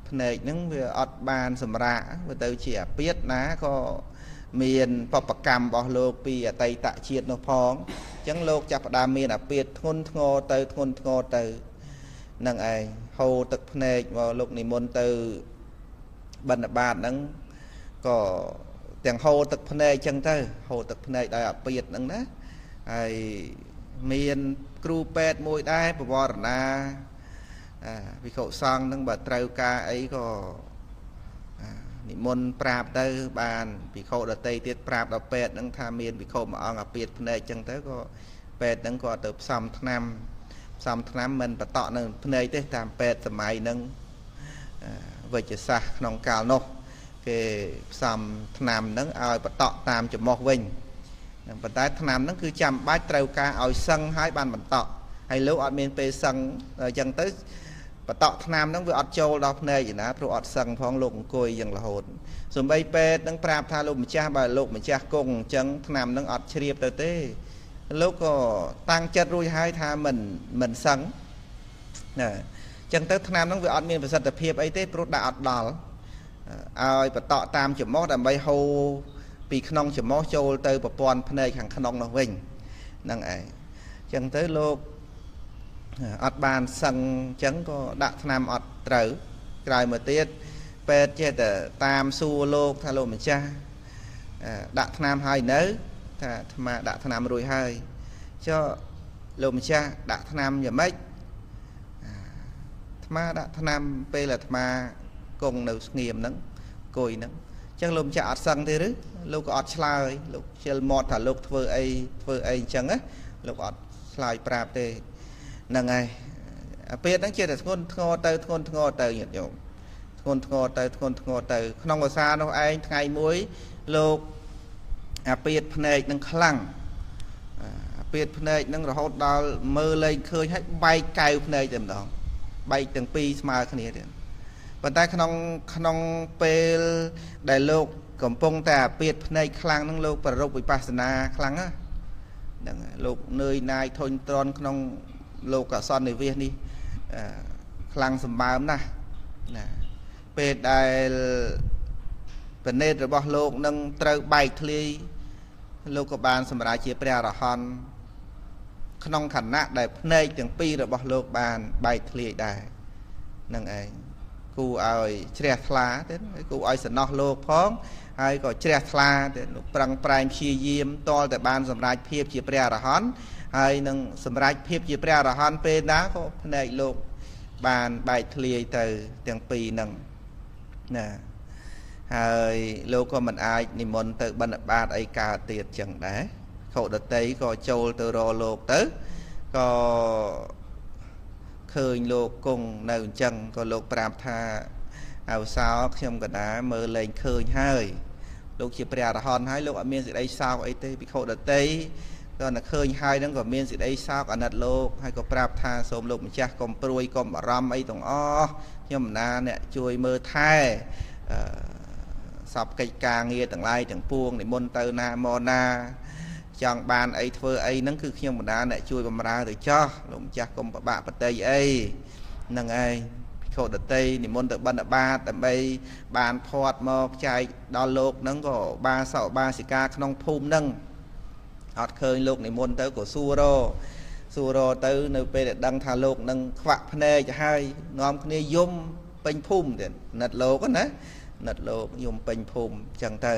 ភ្នែកហ្នឹងវាអត់បានសម្រាកវាទៅជាអាពាតណាក៏ មានបបកម្មរបស់លោកពីអតីតជាតិនោះផងអញ្ចឹងលោកចាប់ផ្ដើមមានអាពាធធ្ងន់ធ្ងរទៅនឹងឯងហូរទឹកភ្នែកមកលោកនិមន្តទៅបិណ្ឌបាតហ្នឹងក៏ទាំងហូរទឹកភ្នែកអញ្ចឹងទៅហូរទឹកភ្នែកដោយអាពាធហ្នឹងណាហើយមានគ្រូពេទ្យមួយដែរបវរណាវិខុសង្ឃហ្នឹងបើត្រូវការអីក៏និមន្តប្រាប់ទៅបានវិខុដតីទៀតប្រាប់ដល់ពេទ្យហ្នឹងថាមានវិខុមួយអង្គអាពាធភ្នែកអញ្ចឹងទៅក៏ពេទ្យហ្នឹងក៏ទៅផ្សំថ្នាំមិនបតក់នៅភ្នែកទេតាមពេទ្យសម័យហ្នឹងវិជ្ជសាស្ត្រក្នុងកាលនោះគេផ្សំថ្នាំហ្នឹងឲ្យបតក់តាមច្រមុះវិញប៉ុន្តែថ្នាំហ្នឹងគឺចាំបាច់ត្រូវការឲ្យសឹងឲ្យបានបន្តក់ហើយលោកអត់មានពេលសឹងអញ្ចឹងទៅបតក់ថ្នាំហ្នឹងវាអត់ចូលដល់ភ្នែកឯណាព្រោះអត់សឹងផងលោកអង្គុយយ៉ាងរហូតសំបីពេទ្យហ្នឹងប្រាប់ថាលោកម្ចាស់បើលោកម្ចាស់គង់អញ្ចឹងថ្នាំហ្នឹងអត់ជ្រាបទៅទេលោកក៏តាំងចិត្តរួចហើយថាមិនសឹងណាអញ្ចឹងទៅថ្នាំហ្នឹងវាអត់មានប្រសិទ្ធភាពអីទេព្រោះដាក់អត់ដល់ឲ្យបតក់តាមច្រមុះដើម្បីហូរពីក្នុងច្រមុះចូលទៅប្រព័ន្ធភ្នែកខាងក្នុងនោះវិញហ្នឹងឯងអញ្ចឹងទៅលោកអត់បានសឹងអញ្ចឹងក៏ដាក់ថ្នាំអត់ត្រូវក្រោយមកទៀតពេទ្យចេះតែតាមសួរលោកថាលោកម្ចាស់ដាក់ថ្នាំហើយនៅថាអាត្មាដាក់ថ្នាំរួចហើយចុះលោកម្ចាស់ដាក់ថ្នាំយ៉ាងម៉េចអាត្មាដាក់ថ្នាំពេលអាត្មាគង់នៅស្ងៀមហ្នឹងអង្គុយហ្នឹងអញ្ចឹងលោកម្ចាស់អត់សឹងទេឬលោកក៏អត់ឆ្លើយលោកជិលមាត់ថាលោកធ្វើអីអញ្ចឹងណាលោកអត់ឆ្លើយប្រាប់ទេហ្នឹងហើយអាពាធហ្នឹងជាតែធ្ងន់ធ្ងរទៅញាតិញោមធ្ងន់ធ្ងរទៅក្នុងភាសានោះឯងថ្ងៃមួយលោកអាពាធភ្នែកនឹងខ្លាំងអាពាធភ្នែកនឹងរហូតដល់មើលលែងឃើញហើយបែកកែវភ្នែកតែម្ដងបែកទាំងពីរស្មើគ្នាទៀតប៉ុន្តែក្នុងពេលដែលលោកកំពុងតែអាពាធភ្នែកខ្លាំងនឹងលោកប្ររពវិបស្សនាខ្លាំងណាហ្នឹងលោកនឿយណាយធុញទ្រាន់ក្នុងលោកអសន្និវិសនេះខ្លាំងសម្បើមណាស់ណាពេលដែលប្រណេតរបស់លោកនឹងត្រូវបែកធ្លាយលោកក៏បានសម្រេចជាព្រះអរហន្តក្នុងខណៈដែលភ្នែកទាំងពីររបស់លោកបានបែកធ្លាយដែរនឹងឯងគូឲ្យជ្រះថ្លាទេគូឲ្យសំណោះលោកផងហើយក៏ជ្រះថ្លាទេលោកប្រឹងប្រែងព្យាយាមតលតែបានសម្រេចភាពជាព្រះអរហន្តហើយនឹងសម្រេចភាពជាព្រះអរហន្តពេលណាក៏ភ្នែកលោកបានបែកធ្លាយទៅទាំងពីរហ្នឹងណាហើយលោកក៏មិនអាចនិមន្តទៅបិណ្ឌបាតអីកើតទៀតចឹងដែរខុដតីក៏ចូលទៅរកលោកទៅក៏ឃើញលោកគង់នៅអញ្ចឹងក៏លោកប្រាប់ថាអោសោខ្ញុំកណាមើលលែងឃើញហើយលោកជាព្រះអរហន្តហើយលោកអត់មានសេចក្តីសោកអីទេភិក្ខុដតីក៏នឹកឃើញហើយហ្នឹងក៏មានសេចក្តីសោកអាណិតលោកហើយក៏ប្រាប់ថាសូមលោកម្ចាស់កុំព្រួយកុំបារម្ភអីទាំងអស់ខ្ញុំមិនណាអ្នកជួយមើលថែសពកិច្ចការងារទាំងឡាយទាំងពួងនិមន្តទៅណាមកណាចង់បានអីធ្វើអីហ្នឹងគឺខ្ញុំបណ្ដាអ្នកជួយបម្រើទៅចោះលោកម្ចាស់កុំប្របាក់បតីអីហ្នឹងឯងភិក្ខុដតីនិមន្តទៅបិណ្ឌបាតដើម្បីបានផាត់មកចែកដល់លោកហ្នឹងក៏បាសកបាសិកាក្នុងភូមិហ្នឹងអត់ឃើញលោកនិមន្តទៅក៏សួរទៅនៅពេលដែលដឹងថាលោកនឹងខ្វាក់ភ្នែកហើយនាំគ្នាយំពេញភូមិទៀតណិតលោកណាណិតលោកយំពេញភូមិអញ្ចឹងទៅ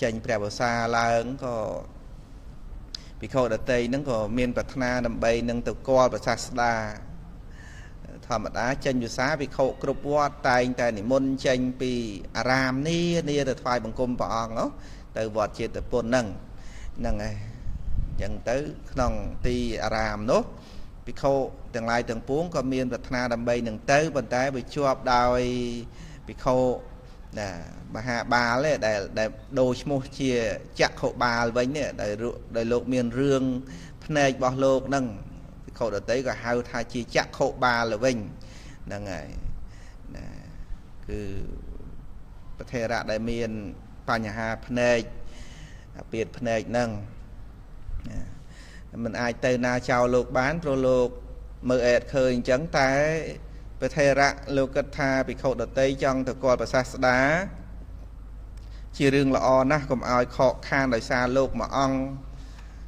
ចេញព្រះវសាឡើងក៏ភិក្ខុដតីហ្នឹងក៏មានប្រាថ្នាដើម្បីនឹងទៅគាល់ព្រះសាស្តាធម្មតាចេញវសាភិក្ខុគ្រប់វត្តតែងតែនិមន្តចេញពីអារាមនេះទៅថ្វាយបង្គំព្រះអង្គទៅវត្តចេតពុនហ្នឹងហើយអញ្ចឹងទៅក្នុងទីអារាមនោះភិក្ខុទាំងឡាយទាំងពួងក៏មានប្រាថ្នាដើម្បីនឹងទៅប៉ុន្តែវាជាប់ដោយភិក្ខុណាមហាបាលដែលដូរឈ្មោះជាចក្ខុបាលវិញនេះដែលលោកមានរឿងភ្នែករបស់លោកហ្នឹងភិក្ខុដតីក៏ហៅថាជាចក្ខុបាលវិញហ្នឹងហើយណាគឺប្រធេរៈដែលមានបញ្ហាភ្នែកអាពាធភ្នែកហ្នឹងមិនអាចទៅណាចោលលោកបានព្រោះលោកមើលអេតឃើញអញ្ចឹងតែព្រះថេរៈលោកគិតថាភិក្ខុដតីចង់ទៅគាល់ព្រះសាស្តា chia rương là o nè cũng ai khó khăn đời xa lục mà ông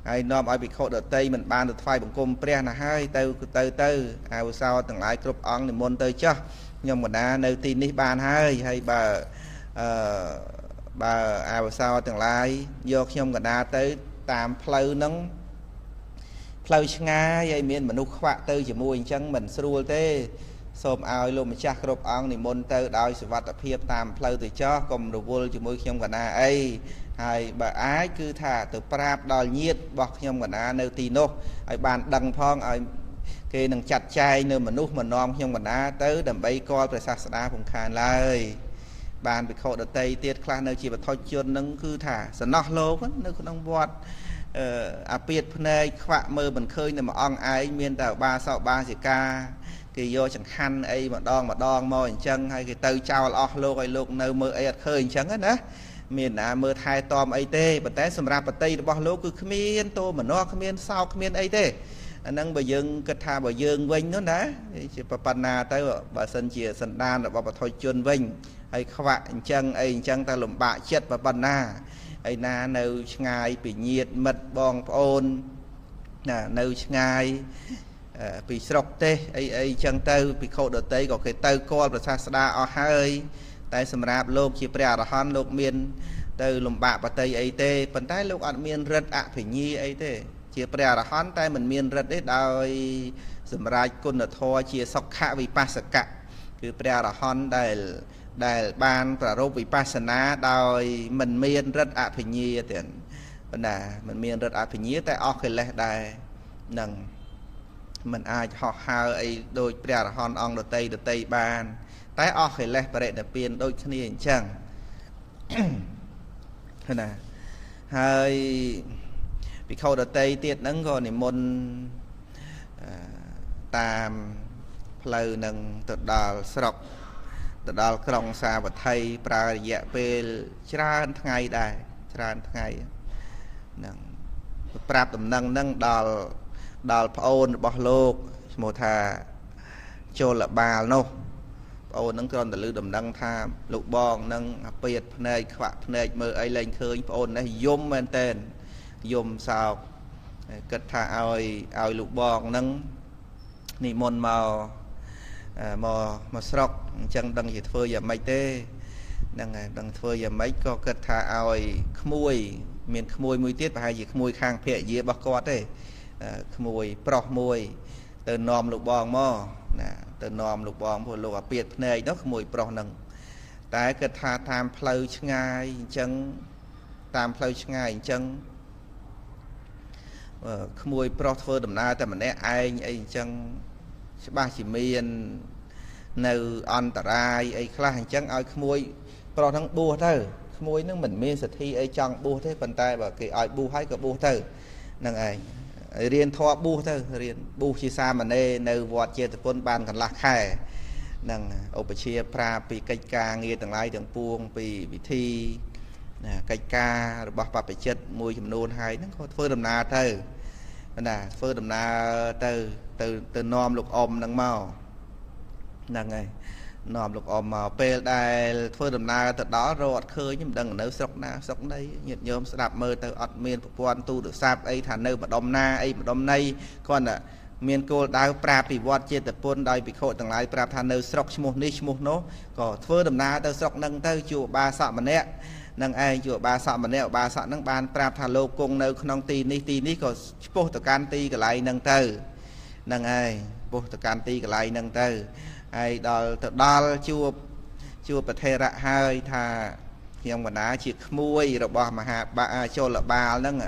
ai nom ai bị khổ đợt tây mình ban được phai bằng cung pre là hai từ ai sao từng lại cướp ông thì môn tới cho nhưng mà đã nơi tin đi ban hai hay bà ai sao từng lại vô nhom cả đa tới tạm phơi nắng phơi ngay vậy miền mình nút khoạ tư chỉ mùi chân mình xua thế xôm ao luôn mình chắc cướp ông thì môn tới đòi sự vật tập hiệp tạm phơi từ cho cùng đồ vô chỉ mùi nhom cả đa ấy hay bà ái cứ thả từ prap đòi nhiệt bọc nhom cả đa nơi tì nô ai bàn đằng phong ai cái nằng chặt chai nơi mà nút mà non nhom cả đa tới đầm bay coi về sạc đá cũng khai lại bàn bị khổ đợt tây tiết khá nơi chỉ bà thôi chôn nâng cứ thả sẽ nọ lô quá nơi không vọt à biệt này khóa mơ mình khơi này mà ông ai miền tàu ba sáu ba chỉ ca thì vô chẳng khăn ấy mà đòn môi chân hay cái từ chào lo lô hay lúc nơi mơ ấy khơi chẳng hết á miền mơ thai tòm ấy tê bật té sầm ra bật tây bỏ lô cứ miền tô mà nó miền sau miền ấy tê nâng bà dương kết tha bà dương vinh nó đã chỉ bà na tới bà sân chìa sân đan là bà thôi chôn vinh hay khóa chân ấy chân ta lùm bạ chết bà na ấy na nâu ngay bị nhiệt mật bong ôn nè nâu ngay bị sọc tê ấy chân tơ bị khổ đợt tây có cái tơ co và sa đa ở hơi tại sầm rạp lô chỉ bè là hòn lô miền từ lùm bạ bà tây ấy tê phần tay lô ăn miền rất ạ phải nhi ấy tê chia bè là hòn tay mình miền rất đấy đôi sầm rạp côn là thò chia sọc khạ vì pa sạc cảคือแปลละฮอนได้บานประรบวิปัสสนาโดยมันเมียนรัตอภิญญาเตียนปัญหามันเมียนรัตอภิญญาแต่ออกขึ้นเลยได้หนึ่งมันอาจหอกหาไอ้โดยแปลละฮอนองโดยเตยบานแต่ออกขึ้นเลยประเด็นเปลี่ยนโดยชนิดจังขนาดให้ไปเข้าโดยเตยเตียนนั้นก็นิมนต์ตามเลยหนึ่งตัดดาวสระตัดดาวกรองซาบัดไทยปลายแยะเป็นชราญทั้งไงได้ชราญทั้งไงนั่งปราบตำนังนั่งดาวพระโอนบอโลกโมธาโจลบาลโนพระโอนนั่งกรอนแต่ลือดำนังทามลูกบองนั่งเปียดพเนยขวะพเนยมือไอเลนเคยพระโอนนั่งยมแมนเตนยมสาวกระทาเอาลูกบองนั่งนิมนต์มาสระจังดังจิตเฟยอย่าไม่เต้ดังเฟยอย่าไม่ก็เกิดทาเอาขโมยเมียนขโมยมือเตี้ยไปหาหยิบขโมยข้างเพียเยี่ยบักกอดเต้ขโมยปลอกมวยเตินนอมลูกบองหม้อเตินนอมลูกบองพวกลูกเปียดเนยนักขโมยปลอกหนึ่งแต่เกิดทาตามเพลย์ง่ายจังตามเพลย์ง่ายจังขโมยปลอกเฟอร์ดำนาแต่มันเนี่ยไอ้จังบ้าสิเมียนในอันตรายไอ้คลาจังเอาขโมยปลอกทั้งบัวเธอขโมยนั่งเหมือนเมียนสัตย์ไอ้จังบัวเธอปันตายแบบกี่ไอ้บัวให้กับบัวเธอนั่งไอ้เรียนทอบัวเธอเรียนบัวชีซามันในวัดเจตปนบานกันลักแค่นั่งอุปเชียพระปีกิจการเงี้ยต่างหลายต่างปวงปีวิธีกิจการบัพไปเจ็ดมวยจำนวนให้นั่งเขาเฟื่องดำนาเธอเฟื่องดำนาtừ nòm lục om năng màu năng này nòm lục om màu pe đài phơi đầm na từ đó rồi khơi nhưng đừng nấu sọc na sọc đây nhiệt nhôm đạp mơ từ ọt miền phục quan tu được sạp ấy thản nơi mà đom na ấy mà đom nay còn là miền cô đào prap bị vọt trên tập pôn đài bị khội từng lái prap thản nơi sọc chmut ní chmut nó có phơi đầm na từ sọc năng từ chùa ba sọ mà nè năng ai chùa ba sọ mà nè ba sọ năng ban prap thản lô cung nơi non tì ní có sport từ can tì cái lại năng từ năng ai bộ thực can ti cái lại năng từ ai đo chua bạch thề ra hai thà nhưng mà đã chỉ muôi rồi bỏ mà hạ ba cho là ba năng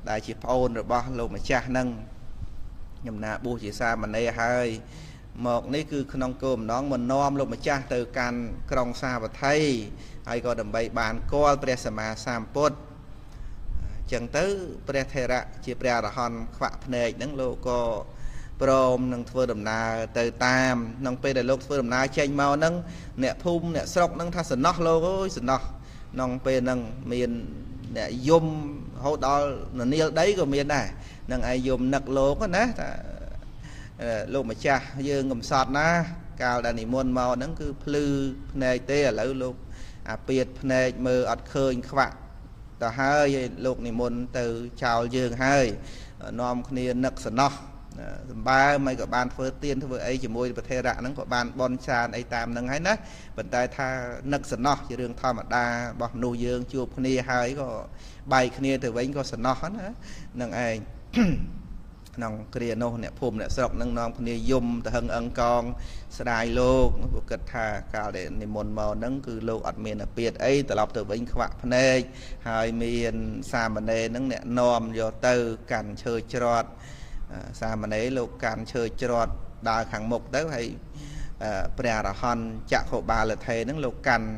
đại chỉ phone rồi bỏ lô mà cha năng nhưng mà bu chỉ xa mà đây hai một ní cứ non cơm nó mình nom lô mà cha từ can krong xa và thay ai có đầm bay bàn co presama sampot chẳng tới pre thề ra chỉ pre là hòn khỏa này nâng lô có prom nâng phơi đầm na từ tam nâng pe đại lục phơi đầm na chênh màu nâng nè phum nè sọc nâng tha sần nóc lô ơi sần nóc nâng pe nâng miền nè yum hậu đó là niel đấy của miền này nâng ai yum nặc lô có nè lô mà cha dương ngầm sọt na cao đàn nỉ môn màu nâng cứ plư này tê ở lỡ lô អាពៀតភ្នែកមើលអត់ឃើញខ្វាក់ទៅហើយលោកនិមន្តទៅចោលយើងហើយនាំគ្នានឹកសំណោះសម្បើមិនក៏បានធ្វើទៀនធ្វើអីជាមួយប្រធេរៈហ្នឹងក៏បានបន់ចានអីតាមហ្នឹងហើយណាប៉ុន្តែថានឹកសំណោះជារឿងធម្មតារបស់មនុស្សយើងជួបគ្នាហើយក៏បែកគ្នាទៅវិញក៏សំណោះណានឹងឯងក្នុងគ្រានោះអ្នកភូមិអ្នកស្រុកនឹងនាំគ្នាយំទៅហឹងអឹងកងស្ដាយលោកគិតថាកាលដែលនិមន្តមកហ្នឹងគឺលោកអត់មានអាពាធអីត្រឡប់ទៅវិញខ្វាក់ភ្នែកហើយមានសាមណេរហ្នឹងអ្នកនាំយកទៅកាន់ឈើច្រត់សាមណេរលោកកាន់ឈើច្រត់ដើរខាងមុខទៅហើយព្រះអរហន្តចក្ខុបាលថេហ្នឹងលោកកាន់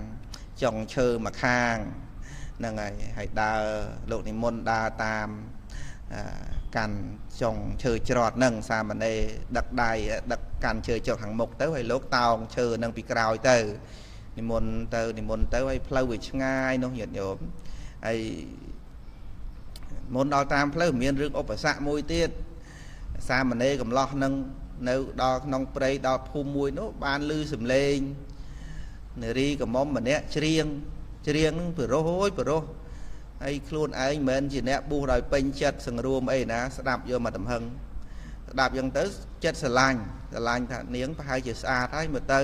ចុងឈើមកខាងហ្នឹងហើយដើរលោកនិមន្តដើរតាមកាន់ចុងឈើច្រត់ហ្នឹងសាមណេរដឹកដៃដឹកកាន់ឈើចុះខាងមុខទៅហើយលោកតោងឈើហ្នឹងពីក្រោយទៅនិមន្តទៅហើយផ្លូវវាឆ្ងាយនោះញាតិញោមហើយមុនដល់តាមផ្លូវមានរឿងឧបសគ្គមួយទៀតសាមណេរកំឡោះនឹងនៅដល់ក្នុងព្រៃដល់ភូមិមួយនោះបានឮសំឡេងនារីកមុំម្នាក់ច្រៀងនឹងពិរោះហើយខ្លួនឯងមិនមែនជាអ្នកប៊ូសដោយពេញចិត្តសង្រួមអីណាស្ដាប់យកមកតំហឹងស្ដាប់យ៉ាងទៅចិត្តស្រឡាញ់ថានាងប្រហែលជាស្អាតហើយមើលទៅ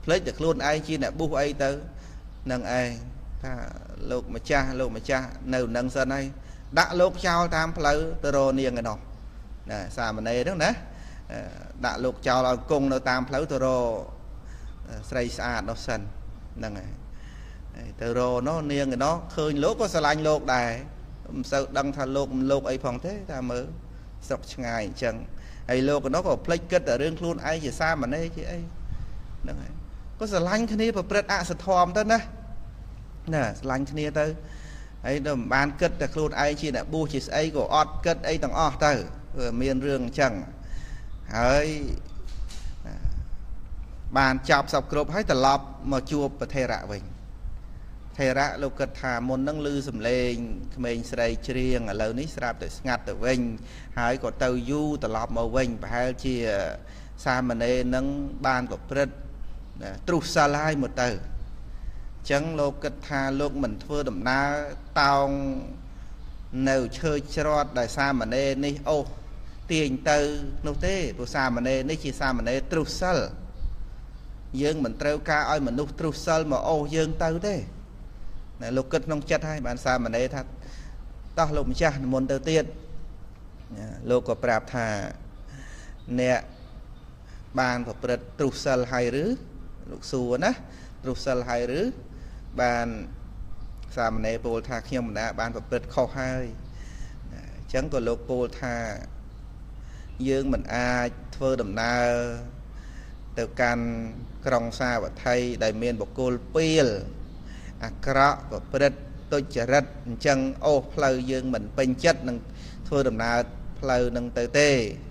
ភ្លេចតែខ្លួនឯងជាអ្នកប៊ូសអីទៅនឹងឯងថាលោកម្ចាស់នៅនឹងសិនហើយដាក់លោកចោលតាមផ្លូវទៅរកនាងឯនោះណាសាមណេរហ្នឹងណាដាក់លោកចោលឲ្យគង់នៅតាមផ្លូវទៅរកស្រីស្អាតនោះសិនហ្នឹងហើយទៅរកនោះនាងឯនោះឃើញលោកក៏ស្រឡាញ់លោកដែរមិនសូវដឹងថាលោកអីផងទេថាមើលស្រុកឆ្ងាយអញ្ចឹងហើយលោកឯនោះក៏ភ្លេចគិតតែរឿងខ្លួនឯងជាសាមណេរជាអីហ្នឹងហើយក៏ស្រឡាញ់គ្នាប្រព្រឹត្តអសធម៌ទៅណាស្រឡាញ់គ្នាទៅហើយដល់មិនបានគិតតែខ្លួនឯងជាអ្នកប៊ូសជាស្អីក៏អត់គិតអីទាំងអស់ទៅមានរឿងអញ្ចឹងហើយបានចាប់សពគ្រប់ហើយត្រឡប់មកជួបប្រធេរៈវិញថេរៈលោកគិតថាមុននឹងឮសំឡេងក្មេងស្រីច្រៀងឥឡូវនេះស្រាប់តែស្ងាត់ទៅវិញហើយក៏ទៅយូរត្រឡប់មកវិញប្រហែលជាសាមណេរនឹងបានប្រព្រឹត្តទ្រុសសិលហើយមកទៅអញ្ចឹងលោកគិតថាលោកមិនធ្វើដំណើរតោងនៅឈើច្រត់ដែលសាមណេរនេះអូសទាញទៅនោះទេព្រោះសាមណេរនេះជាសាមណេរទ្រុសសិលយើងមិនត្រូវការឲ្យមនុស្សទ្រុសសិលមកអូសយើងទៅទេណាលោកគិតក្នុងចិត្តហើយបានសាមណេរថាតោះលោកម្ចាស់និមន្តទៅទៀតលោកក៏ប្រាប់ថាអ្នកបានប្រព្រឹត្តទ្រុសសិលហើយឬលោកសួរណាទ្រុសសិលហើយឬបានសាមណេរពោលថាខ្ញុំមិនបានប្រព្រឹត្តខុសហើយអញ្ចឹងក៏លោកពោលថាយើងមិនអាចធ្វើដំណើរទៅកាន់ក្រុងសាវត្ថីដែលមានបុគ្គលពីលអាក្រក់ប្រព្រឹត្តទុច្ចរិតអញ្ចឹងអូសផ្លូវយើងមិនពេញចិត្តនឹងធ្វើដំណើរផ្លូវនឹងទៅទេ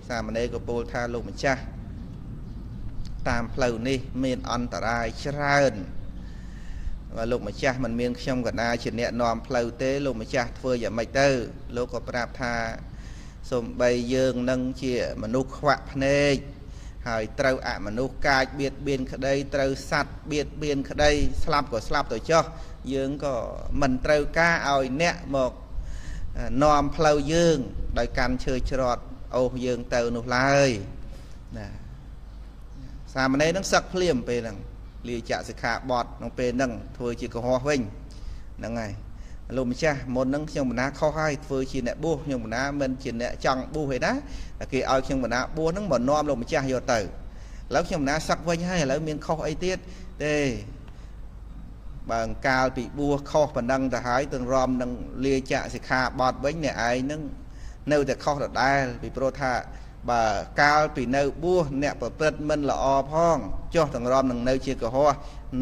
សាមណេរក៏ពោលថាលោកម្ចាស់តាមផ្លូវនេះមានអន្តរាយច្រើនបើលោកម្ចាស់មិនមានខ្ញុំកណាជាអ្នកនាំផ្លូវទេលោកម្ចាស់ធ្វើយ៉ាងម៉េចទៅលោកក៏ប្រាប់ថាសូម្បីយើងនឹងជាមនុស្សខ្វាក់ភ្នែកហើយត្រូវអមនុស្សកាចបៀតបៀនក្តីត្រូវសត្វបៀតបៀនក្តីស្លាប់ក៏ស្លាប់ទៅចុះយើងក៏មិនត្រូវការឲ្យអ្នកមកនាំផ្លូវយើងដោយកាន់ឈើច្រត់អូសយើងទៅនោះឡើយណាសាមណេរនឹងសឹកភ្លាមពេលហ្នឹងលាចាក់សិក្ខាបទក្នុងពេលហ្នឹងធ្វើជាកុហកវិញហ្នឹងហើយលោកម្ចាស់មុនហ្នឹងខ្ញុំបណ្ណាខុសហើយធ្វើជាអ្នកបួសខ្ញុំបណ្ណាមិនជាអ្នកចង់បួសទេណាគេឲ្យខ្ញុំបណ្ណាបួសហ្នឹងមកនាំលោកម្ចាស់យកទៅឥឡូវខ្ញុំបណ្ណាសឹកវិញហើយឥឡូវមានខុសអីទៀតទេបើកាលពីបួសខុសប៉ុណ្ណឹងទៅហើយទាំងរំនឹងលាចាក់សិក្ខាបទវិញអ្នកឯងហ្នឹងនៅតែខុសដដែលពីព្រោះថាបើកាលពីនៅបួសអ្នកប្រព្រឹត្តមិនល្អផងចុះទាំងរំនឹងនៅជាកុហក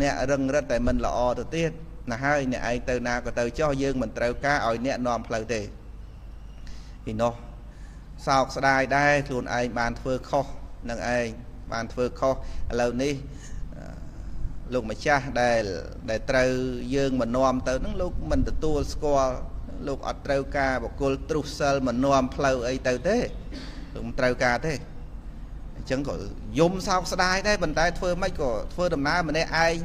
អ្នករឹងរិតតែមិនល្អទៅទៀតណាហើយអ្នកឯងទៅណាក៏ទៅចុះយើងមិនត្រូវការឲ្យអ្នកនាំផ្លូវទេពីនោះសោកស្ដាយដែរខ្លួនឯងបានធ្វើខុសនឹងឯងបានធ្វើខុសឥឡូវនេះលោកម្ចាស់ដែលត្រូវយើងមកនាំទៅហ្នឹងលោកមិនទទួលស្គាល់លោកអត់ត្រូវការបុគ្គលទ្រុសសិលមកនាំផ្លូវអីទៅទេលោកមិនត្រូវការទេអញ្ចឹងក៏យំសោកស្ដាយដែរប៉ុន្តែធ្វើម៉េចក៏ធ្វើដំណើរម្នាក់ឯង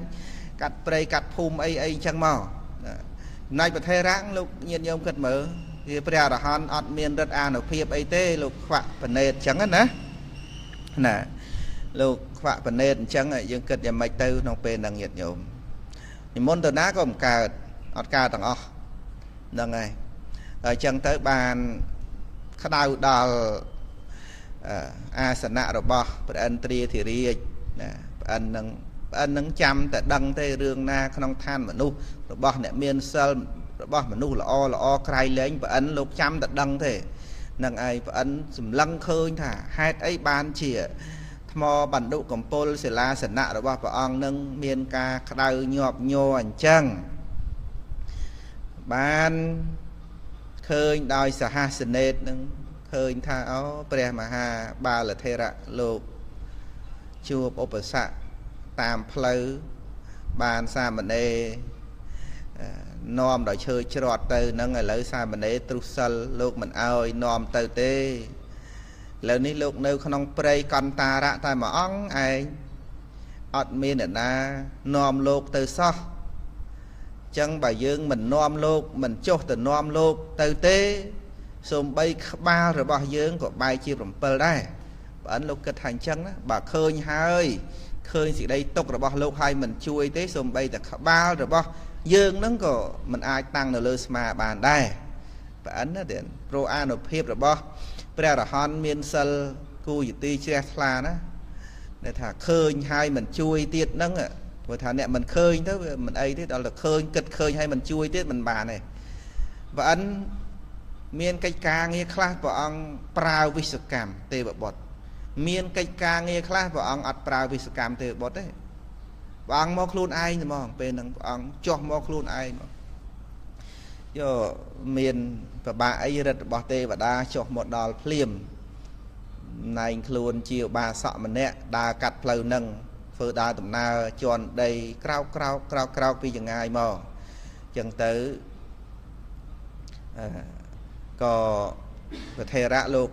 cắt prey cắt phum ấy chẳng mò này bậc thầy ráng lúc nhiên nhôm cất mở thì bèo là hòn ọt miên rất an ở phía ấy tê lúc khoạ phần nền chẳng á nè lúc khoạ phần nền chẳng ấy dương cất nhà mạch tư nông bên đang nhiệt nhôm thì môn từ ná có một cà ọt cà tầng ọ nâng này ở chân tới bàn khá đau đào sẵn nạ rồi bò bởi anh tri thì ri anh nâng chăm tại đăng tê rương na không than mà nu rồi bò nè miên sơ rồi bò mà nu là o cray lên bởi anh lúc chăm tại đăng thế nâng ai bởi anh dùm lăng khơi thả hai ấy ban chìa mò bản độ cầm pol sẽ la sẵn nạ rồi bò bởi ông nâng miên ca khá đau nhọp nhô ảnh chăng ban khơi đòi xã ha sân nết nâng khơi tha áo pre mà ha ba là thê rạ lục chua bố bờ sạ tam pleu bàn xa mình ê nòm đòi chơi trọt từ nâng ngày lấy xa mình ê tru sal lục mình ơi nòm từ tê lâu ní lục nêu không prey con ta rạ ta mà ong ai ọt miên ở na nòm lục từ so chân bà dương mình nòm lục mình chốt từ nòm lục từ tê xôm bay ba rồi bao dương của bay chia from pearl đây bà lúc kết hành chân đó bà khơi hai khơi gì đây tục rồi bao lúc hai mình chui tới xôm bay từ ba rồi bao dương nó có mình ai tăng được lơ mà bàn đây bà ấn đó điện pro an of hiệp rồi bao bây giờ là hòn miên sel cu gì ti chia là đó để thả khơi hai mình chui tiết nâng ạ và thả nè mình khơi đó mình ấy thế đó là khơi kịch khơi hay mình chui tiết mình bà này và ấn miên cây ca nghe class của ông prao vi sự cảm tê bọt bọt miên cây ca nghe class của ông ắt prao vi sự cảm tê bọt đấy và ông mò luôn ai mà bên ông cho mò luôn ai mà do miên và bà ấy rất bọt tê và đa cho một đòn phim này luôn chiều ba sọ mình nè đa cắt phơi nâng phơi đa tụm na tròn đầy crao vì chừng ai mà chừng tới có thầy rạ lục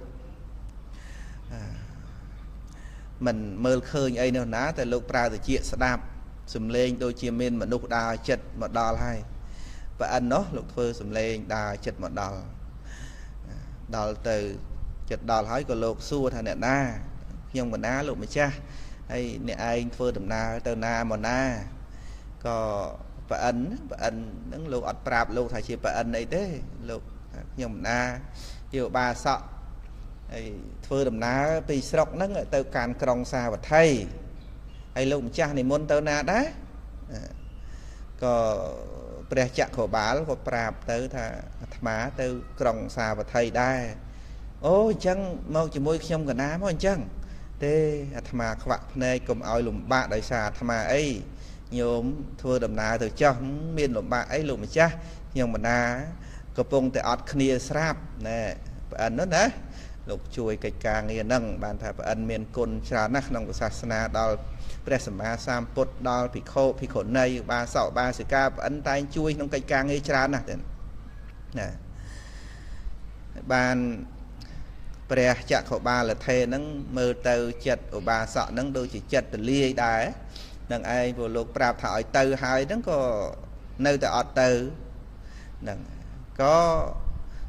mình mơ khơi ấy nữa ná tại lúc ra từ chuyện sẽ đạp xùm lên đôi chia bên mà nút đào chật một đào hay và anh nó lục phơ xùm lên đào chật một đào từ chật đào hỏi của lục xua thằng nè na nhưng mà ná lục mà cha hay nè ai phơ tầm na tờ na mà na có và anh nâng lục ọt prap lục thầy chia và anh ấy thế lục nhưng na nhiều ba sọ phơi đầm ná bị sọc nấng ở từ càn krong xa và thay hay lúc cha này môn tơ na đá có bè chặt khổ bá có prap tới thà má từ krong xa và thay đa ô chăng mau chỉ môi trong cả ná mới chăng tê mà các bạn này cùng oi lùm bạ đại xà mà ấy nhiều thưa đầm ná từ trong miền lùm bạ ấy lùm cha nhưng mà na có bông tại ọt khnia srap nè anh đó nè lục chui cây ca nghe nâng bàn thà anh miền côn trà nắc nông của sasana đào presma sam put đào pico này ba sọ ba sự ca anh tay chui nông cây ca nghe trà nè nè bàn pre chặt khẩu ba là thề nâng mơ từ chật ở ba sọ nâng đôi chỉ chật từ lia đá nâng ai vừa lục prap thỏi từ hai nâng có nơi tại ọt từ nâng có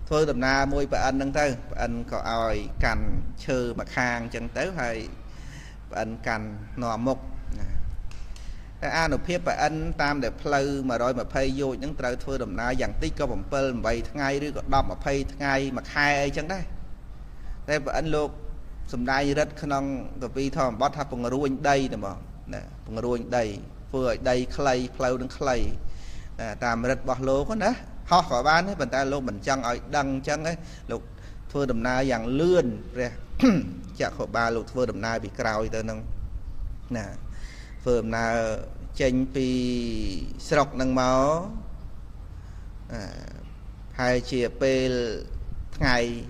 thôi đầm na môi bà anh nâng tới anh có ai cành chơ mà khang chân tới hay anh cành nọ mục an ở phía bà anh tam để pleu mà rồi mà pay vô những trời thôi đầm na dặn tích có vòng pơ vậy ngày rồi còn đọc mà pay ngày mà khai ấy chân đấy đây bà anh lục sầm đai rất khăn cái vi thòm bót tháp bằng ruồi đây nè mà nè bằng ruồi đây vừa đây clay pleu đứng clay tam rất bỏ lô có nè họ khỏi bán ấy, mình ta luôn mình chân ở đăng chân ấy lục phơi đầm na dạng lươn ra chặt khỏi ba lục phơi đầm na bị cào tới nâng nè phơi đầm na trên pi sọc nâng máu hai chia pe ngày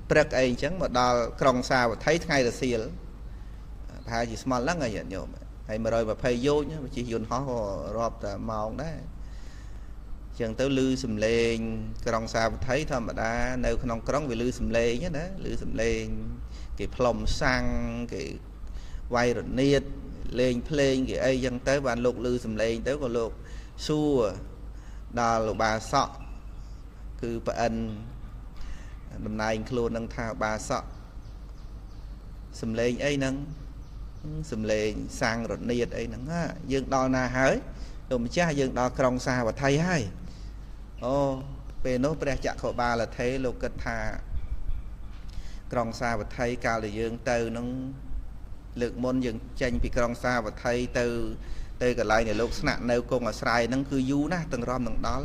bật ấy chẳng mà đào krong sao và thấy ngày là xìa hai chỉ small lắm ngày nhộm hay mà rồi mà pay vô nhá chỉ dồn họ rọp màu đấy chẳng tới lư sầm lên krong sao thấy thôi mà đã nếu không krong vì lư sầm lên nhá đó lư sầm lên cái plom sang cái quay rồi niết lên plane cái ấy dân tới bàn lục lư sầm lên tới còn lục xua đà lục bà sọ cứ bạn năm nay anh luôn đang thao bà sọ sầm lên ấy nâng sầm lên sang rồi nhiệt ấy nâng á dương đo na hới rồi mình cha dương đo krong xa và thay hay ô về nó bây chặt khổ ba là thế lục kết thà krong xa và thay cao là dương từ nó lượng môn dương tranh bị krong xa và thay từ từ cái lại này lúc nạn nêu cùng ở sai nó cứ du na từng rom từng đó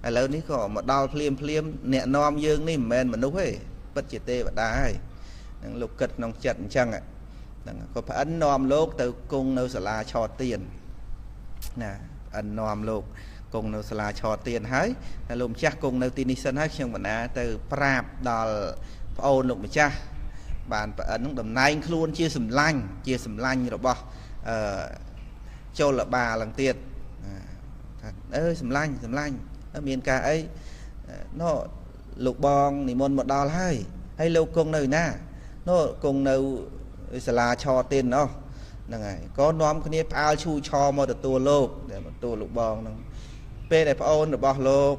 lớn ní có một đau phim nè nom dương ní men mà núp ấy bất chỉ tê và đá lục kết nông trận chăng ạ có phải ấn nom lốt từ cung nâu sả la cho tiền nè ấn nom lốt cung nâu sả la cho tiền hái lùm chắc cung nâu tin đi sân hết trong bản á từ prap đò ôn lục mà cha bạn phải ấn đầm nay luôn chia sầm lanh rồi bỏ cho là bà lần tiền ơi sầm lanh ở miền ca ấy nó lục bong thì môn một đo hay lâu cung nơi na nó cùng nâu sẽ là cho tiền nó này có nom cái nếp ao chu cho một tua lô để một tua lục bong nâng p để ôn được bao lô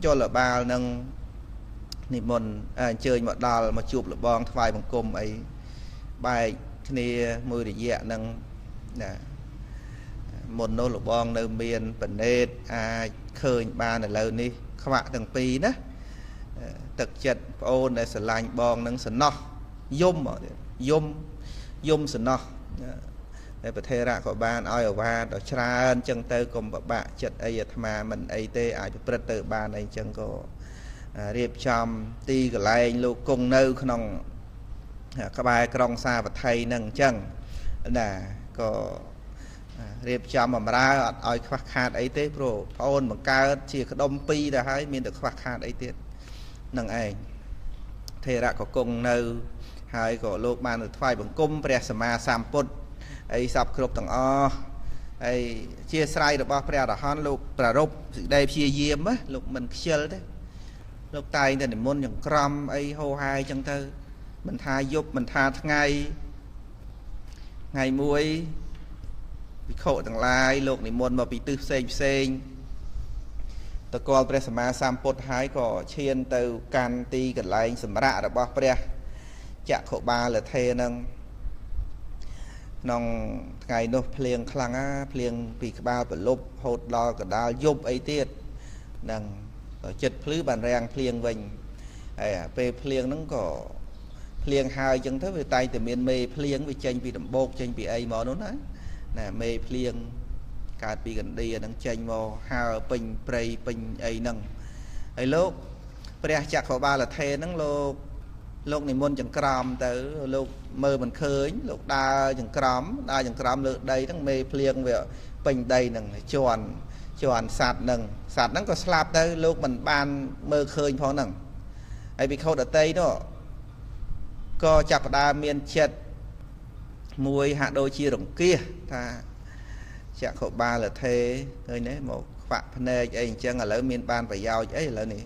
cho là ba nâng thì môn chơi một đào mà chụp lục bong vài bằng côm ấy bài này mười để dạ nâng nè một nô lục bong nơi miền bản nét khơi ba này lâu đi các bạn từng pi đó thực chất ôn để sẽ lành bong nâng sẽ nó yum sân nó để bật thề ra của bạn oi ở ba đó tra chân tơ cùng bạn chật ấy mà mình ấy tê ai bật từ ba này chân có riệp chom ti cái lại lục cùng nơi không các bài krong xa và thay nâng chân là có riệp chom mà ra oi khoác hạt ấy tê pro ôn bằng cao chỉ có đông pi đã hay miền được khoác hạt ấy tiết nâng ai thề ra có cùng nơi hai có lục ban được phai bằng cung pre sama samput ấy sập khớp tầng o ấy chia sài được bao pre là han lục pra rục đây chia diêm á lục mình chơi đấy lục tay thì môn những crom ấy hô hai chân thơ mình tha giúp mình tha ngày muối bị khổ tầng lai lục này môn mà bị tư sen tờ con pre sama samput hai có chiên từ can ti cái lại sầm rạ được bao pre chạ khổ ba là thê nâng nông ngày nó phèn khăng á phèn bị ba bẩn lốp hột đo cả đa giúp ấy tiết nâng chật phứ bàn rang phèn vinh về phèn nó có phèn hai chân thế về tay từ miền mê phèn về tranh bị đầm bột tranh bị ấy mò nó đấy nè mê phèn cả bị gần đi đang tranh mò hai pin prey pin ấy nâng ấy lúc pre chạ khổ ba là thê nâng lô lúc này môn chẳng crom tới lúc mơ mình khơi lúc đa chẳng crom lượt đây thằng mê phèn về pin đây nâng chọn sạt nó có slap tới lúc mình ban mơ khơi phó nâng ấy bị khâu ở tây đó có chặt đa miền chết mùi hạ đôi chia đồng kia ta chặt khẩu ba là thế nơi đấy một phạm này ấy chân là lỡ miền ban phải giao ấy là này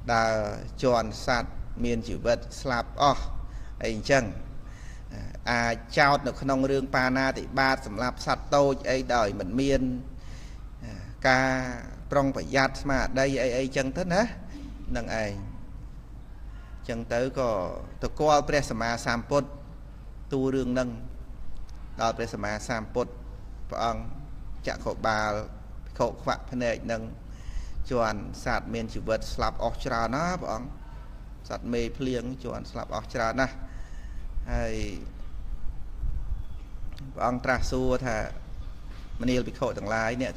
đa chọn sạt miền chịu vật slap ấy chân trao được không rương pana thì ba sầm lạp sạt tôi ấy đời mình miền ca trong phải giặt mà đây ấy chân thế á nâng ấy chân tới có tôi coi presama samput tu rương nâng đó presama samput ông chạm khổ bà khổ phạm thân này nâng chọn sạt miền chịu vật slap ochra nó ông sạt mê phliêng chọn slap ochra nè hay ông tra xua thà mình bị khổ thằng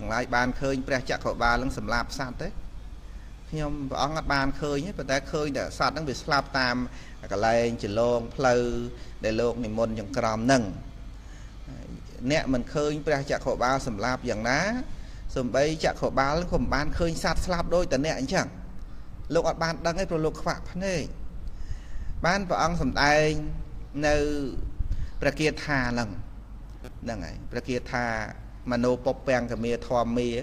lái ban khơi pre chặt khổ ba lưng sầm lạp sạt đấy nhưng ông ban khơi nhé ta khơi để sạt nó bị slap tam cái lại chỉ lông pleu để lông này môn những crom nâng nè mình khơi pre chặt khổ ba sầm lạp dạng ná sầm bay chặt khổ ba lưng khom ban khơi sạt slap đôi tận nè anh chẳng lúc ở ban đăng ấy pro lục phạm này ban và ông sầm tay nơi pre kia thà lần nâng ấy pre kia thà mano popeng cái mía thòm mía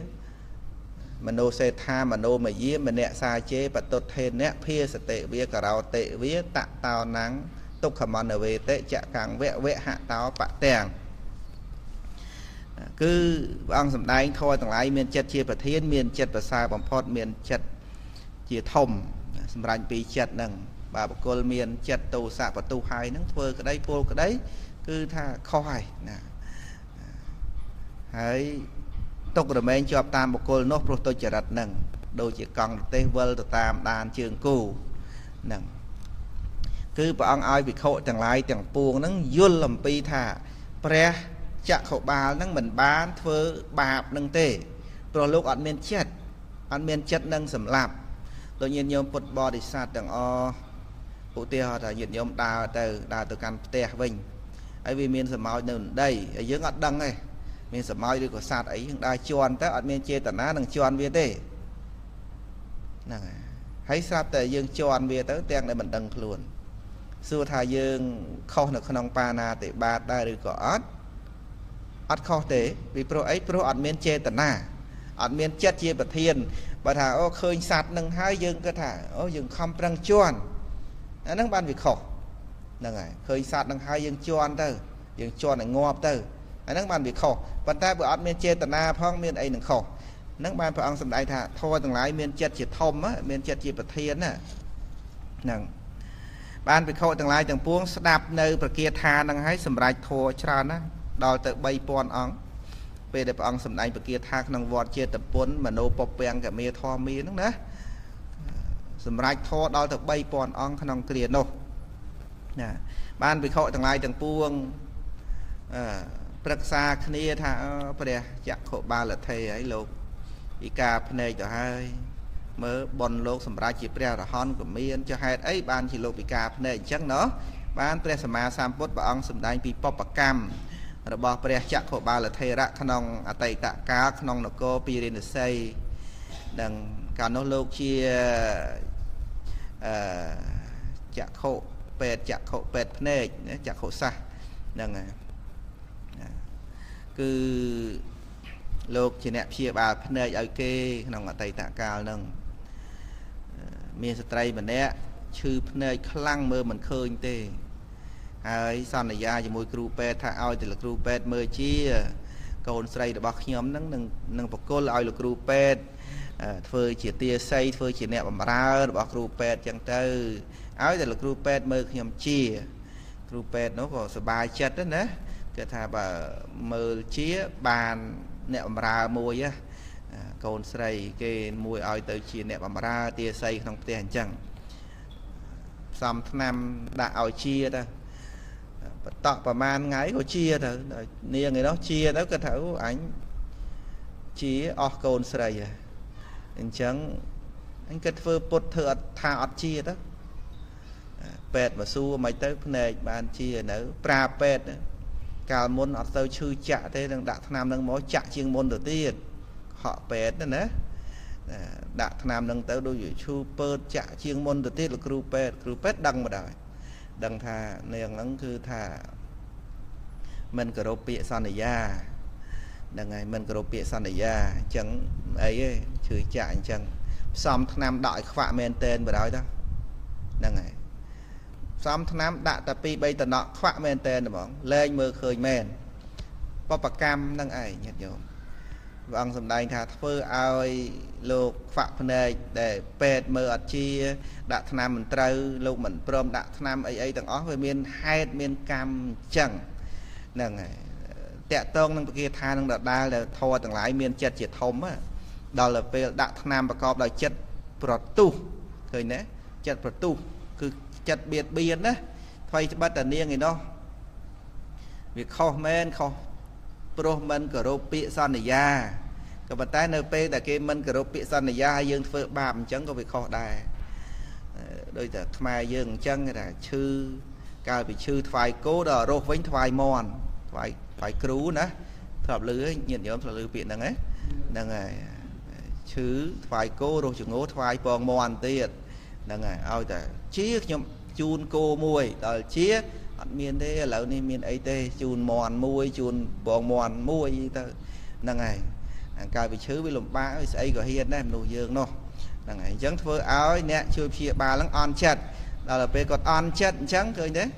mano se tha mano mà dí mà nẹt xa chế và tốt thêm nẹt phia sẽ tệ vía cả rau tệ vía tạ tao nắng tục khẩm on ở về tệ chạ càng vẽ hạ tao bạ tèng cứ ông sầm đai thôi thằng lại miền chất chia bờ thiên miền chất bờ xa bằng phật miền chất chia thông sầm ranh pi chất nằng bà bậc cô miền chất tu sạ và tu hai nắng thưa cái đấy cô cái đấy cứ tha khoi nè hãy tục rồi men cho tam bậc cô nốt pro tôi chỉ đặt nằng đôi chỉ còn tê vơ tam đàn trường cù nằng cứ bà ông ai bị khổ thằng lại thằng buông nắng dul làm pi thà pre chặt khẩu bà nâng mình bán thưa bạp nâng tê pro lúc ăn miên chất nâng sầm lạp tự nhiên nhôm bột bò đi sát đằng o phụ tiêu là nhiệt nhôm đào từ căn tè vinh ấy vì miên sầm màu nâng đây ở dưới ngọn đằng này miên sầm màu đi của sát ấy đai chuan tới ăn miên chê tận á đằng chuan về tê hãy sát tới dương chuan về tới tiếng để mình đằng luôn xưa thà dương không được không pa na để ba đai được có ắt khó thế vì pro ấy pro ăn miên chê tận na ăn miên chết chia bậc thiên bà thà ô khơi sạt nâng hai dương cơ thà ô dương không răng chuan nâng ban việc khổ nâng này khơi sạt nâng hai dương chuan tới dương chuan này ngọt tới nâng ban việc khổ bàn tay bữa ăn miên chê tận na phong miên ấy nâng khổ nâng ban phải ăn sầm đại thà thôi từng lái miên chết chia thom á miên chết chia bậc thiên á nâng ban việc khổ từng lái từng buông đạp nơi bậc kia thà nâng hái sầm rải thô tràn á đòi tới bay pon ong về để ông sầm đại bậc kia thang nông vọt chia tập bốn mà nô bọc bèn cả mía thò mía nữa nè sầm rải thò đòi tới bay pon ong nông kia nô nè ban bị khội thằng lai thằng buông bậc xa kia thà bè chặt khổ ba là thầy ấy lục ý ca này cho hai mới bon lục sầm rải chỉ bè là hon của miên cho hai ấy ban chỉ lục bị ca này chắc nó ban bè sầm ma sam pốt và ông sầm đại bị bọc bạc cam rồi bỏ bè chặt khổ ba là thầy ra khăn ông ở tây tạ cá khăn ông nó có pi lên xây đằng cả nó lâu chia chặt khổ pet này chặt khổ xa đằng này cứ lục chỉ nẹp chia ba này ở kê khăn ông ở tây tạ cao đằng miền tây mình nè chư này khăng mơ mình khơi tê ai son này ra cho môi cừu pet thà ao thì là cừu pet mơ chi còn xây được bạc nhóm nâng bọc cô là ao là cừu pet phơi chỉ tia xây phơi chỉ nẹp bằng ra bọc cừu pet chẳng tư áo thì là cừu pet mơ nhóm chi cừu pet nó có sờ bài chất đó nè cái thà bà mơ chia bàn nẹp bằng ra môi á còn xây cái môi ao tới chỉ nẹp bằng ra tia xây không tia hành chẳng xăm năm đã ao chia ta tọt và man ngái có chia thôi nia người đó chia đó cái thấu ảnh chia ở cồn sợi anh chẳng anh kết phơ bột thừa thà chia đó pet mà xu mấy tới này bạn chia nữa pra pet cả môn ở tới chư chạ thế đang đặt nam đang mỗi chạ chuyên môn đầu tiên họ pet đó nữa đặt nam đang tới đôi chu pet chạ chuyên môn đầu tiên là cừu pet đăng mà đời đằng thà nền lắng cứ thà mình cờ rô bịa son này ra đằng ngày mình cờ rô bịa son này ra chẳng ấy chửi chạy chẳng xong năm đại khóa men tên vào đó đó đằng ngày xong năm đại tập pi bây giờ nọ khóa men tên là bọn lên mơ khơi men bọc bạc cam đằng ấy nhật nhộm và ông sầm đai thà phơi ai lục phạm này để pet mơ ở chi đã tham mình trâu lục mình prom đã tham ấy tầng ó về miền hai miền cam chẳng nè tẹt tông năng kia tha năng đa là thò tầng lại miền chật chỉ thôm á đó là về đã tham và cọp là chất protu thời nè chất protu cứ chất biệt biên đó thay bắt tận niên người đó việc kho men kho pro mình cờ rô bịa son này ra cái bàn tay np là cái mình cờ rô bịa son này ra dương phơi bàm chẳng có việc kho đài đôi ta mai dương chân là chư cao bị chư thoại cố đờ rô vánh thoại mòn thoại cứu nữa thập lưới nhìn nhóm thập lưới biển đằng ấy đằng này chư thoại cố đô chừng ngố thoại bòn mòn tiệt đằng này ao ta chia nhóm chun cô mùi đờ chia miền thế là nên miền ấy tê chun mòn môi chun bòn mòn môi ta năng này cài bị chứa với lồng ba ấy của hiền đấy nụ dương nó năng này chẳng phơi áo nè chưa chia ba lăng on chặt đó là về còn on chặt trắng cười đấy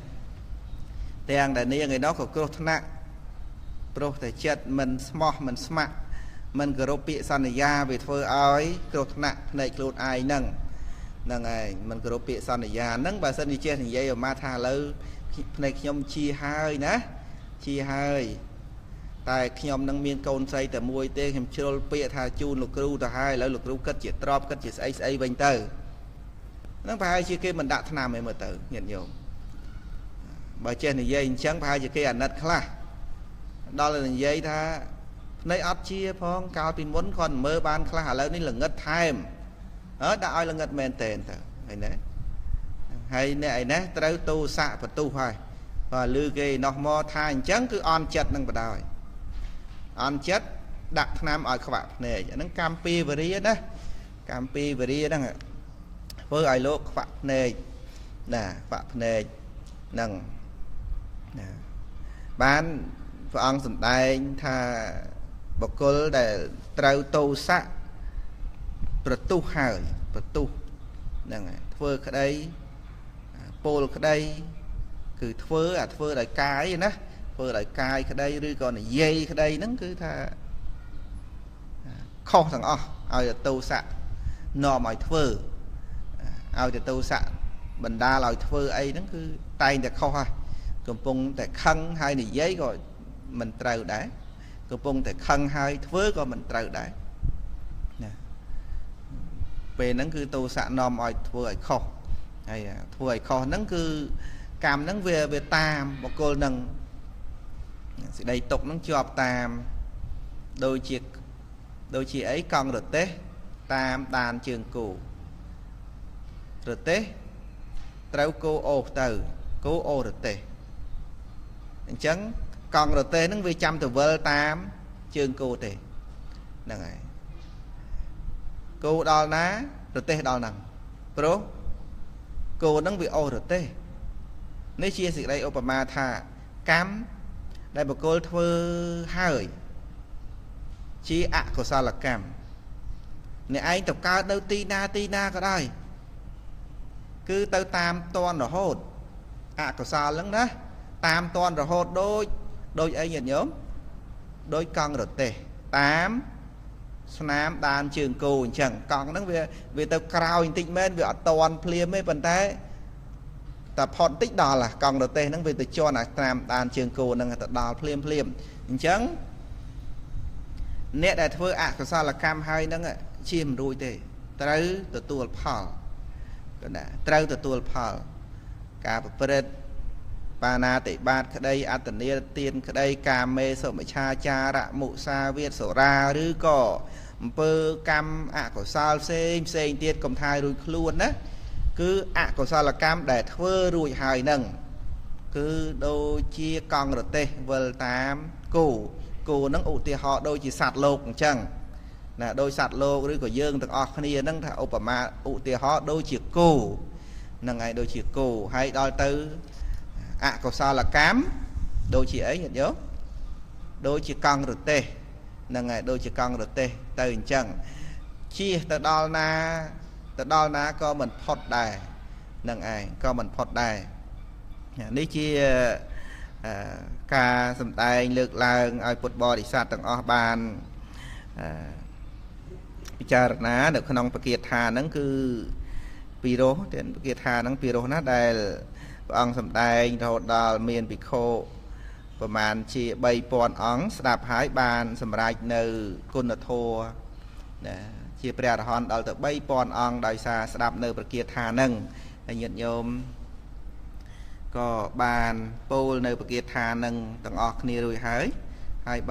tiền đại niên người đó có cơ nặng ប្រុសតែចិត្តមិនស្មោះមិនស្ម័គ្រមិនគោរពពាក្យសន្យាវាធ្វើឲ្យគ្រោះថ្នាក់ផ្នែកខ្លួនឯងហ្នឹងហើយមិនគោរពពាក្យសន្យាហ្នឹងបើសិនជាចេះនិយាយឲ្យមកថាឥឡូវផ្នែកខ្ញុំជាហើយណាជាហើយតែខ្ញុំនឹងមានកូនស្រីតែមួយទេខ្ញុំជ្រុលពាក្យថាជូនលោកគ្រូទៅហើយឥឡូវលោកគ្រូគិតជាទ្របគិតជាស្អីវិញទៅហ្នឹងប្រហែលជាគេមិនដាក់ថ្នាំឯមើលទៅញាតិញោមបើចេះនិយាយអញ្ចឹងប្រហែលជាគេអាណិតខ្លះដល់តែនិយាយថាភ្នែកអត់ជាផងកាលពីមុនគាត់មើលបានខ្លះឥឡូវនេះល្ងិតថែមដាក់ឲ្យល្ងិតមែនតែនទៅហើយណាហើយអ្នកឯនេះត្រូវទូស័កបន្ទុះហើយបើឮគេនោះមកថាអញ្ចឹងគឺអន់ចិត្តនឹងបដ ாய் អន់ចិត្តដាក់ថ្នាំឲ្យខ្វាក់ភ្នែកអាហ្នឹងកម្មពីវរិយណាកម្មពីវរិយហ្នឹងធ្វើឲ្យលោកខ្វាក់ភ្នែកណាខ្វាក់ភ្នែកហ្នឹងណាបានព្រះអង្គសម្ដែងថាបុគ្គលដែលត្រូវទោសៈប្រទុះហើយប្រទុះហ្នឹងហើយធ្វើក្តីពោលក្តីគឺធ្វើដោយកាយណាធ្វើដោយកាយក្តីឬក៏និយាយក្តីហ្នឹងគឺថាខុសទាំងអស់ឲ្យទោសៈនាំឲ្យធ្វើឲ្យទោសៈបណ្ដាលឲ្យធ្វើអីហ្នឹងគឺតែងតែខុសហើយកំពុងតែខឹងហើយនិយាយក៏មិនត្រូវដែរកំពុងតែខឹងហើយធ្វើក៏មិនត្រូវដែរណាពេលហ្នឹងគឺទោសៈនាំឲ្យធ្វើឲ្យខុសហើយធ្វើឲ្យខុសហ្នឹងគឺកម្មហ្នឹងវាតាមបុគ្គលហ្នឹងសេចក្តីទុកហ្នឹងជាប់តាមដូចជាអីកង់រទេះតាមដានជើងគោរទេះត្រូវគោអូសទៅគោអូរទេះអញ្ចឹងកង់រទេះហ្នឹងវាចាំទៅវិលតាមជើងគោទេហ្នឹងហើយគោដល់ណារទេះដល់ហ្នឹងព្រោះគោហ្នឹងវាអូសរទេះនេះជាសេចក្តីឧបមាថាកម្មដែលបុគ្គលធ្វើហើយជាអកុសលកម្មអ្នកឯងទៅកើតនៅទីណាក៏ដោយគឺទៅតាមតនរហូតអកុសលហ្នឹងណាតាមតនរហូតដូចអីញាតិញោមដូចកង់រទេះតាមស្នាមដានជើងគោអញ្ចឹងកង់ហ្នឹងវាទៅក្រោយបន្តិចមែនវាអត់តនភ្លាមទេប៉ុន្តែតែផុតតិចដល់កង់រទេះហ្នឹងវាទៅជន់អាស្នាមដានជើងគោហ្នឹងទៅដល់ភ្លាមអញ្ចឹងអ្នកដែលធ្វើអកុសលកម្មហើយហ្នឹងជាមិនរួចទេត្រូវទទួលផលណាត្រូវទទួលផលការប្រព្រឹត្តបាណាតិបាតក្តីអត្តនីទានក្តីកាមេសុមិច្ឆាចារៈមុសាវាទសុរាឬក៏អំពើកម្មអកុសលផ្សេងទៀតកុំថារួចខ្លួនណាគឺអកុសលកម្មដែលធ្វើរួចហើយហ្នឹងគឺដូចជាកង់រទេះវិលតាមគោហ្នឹងឧទាហរណ៍ដូចជាសត្វលោកអញ្ចឹងណាដោយសត្វលោកឬក៏យើងទាំងអស់គ្នាហ្នឹងថាឧបមាឧទាហរណ៍ដូចជាគោហ្នឹងហើយដូចជាគោហើយដល់ទៅអកុសលកម្មដូចជាអីញាតិញោមដូចជាកង់រទេះហ្នឹងហើយដូចជាកង់រទេះទៅអញ្ចឹងជិះទៅដល់ណាក៏មិនផុតដែរហ្នឹងឯងក៏មិនផុតដែរនេះជាការសម្ដែងលើកឡើងឲ្យពុទ្ធបរិស័ទទាំងអស់បានពិចារណានៅក្នុងបគាថាហ្នឹងគឺពីរោះតែបគាថាហ្នឹងពីរោះណាដែលព្រះអង្គសម្ដែងរហូតដល់មានភិក្ខុប្រមាណជា3000អង្គស្ដាប់ហើយបានសម្រេចនៅគុណធម៌ណាជាព្រះអរហន្តដល់ទៅ3000អង្គដោយសារស្ដាប់នៅប្រគាថាហ្នឹងហើយញាតិញោមក៏បានពោលនៅប្រគាថាហ្នឹងទាំងអស់គ្នារួចហើយ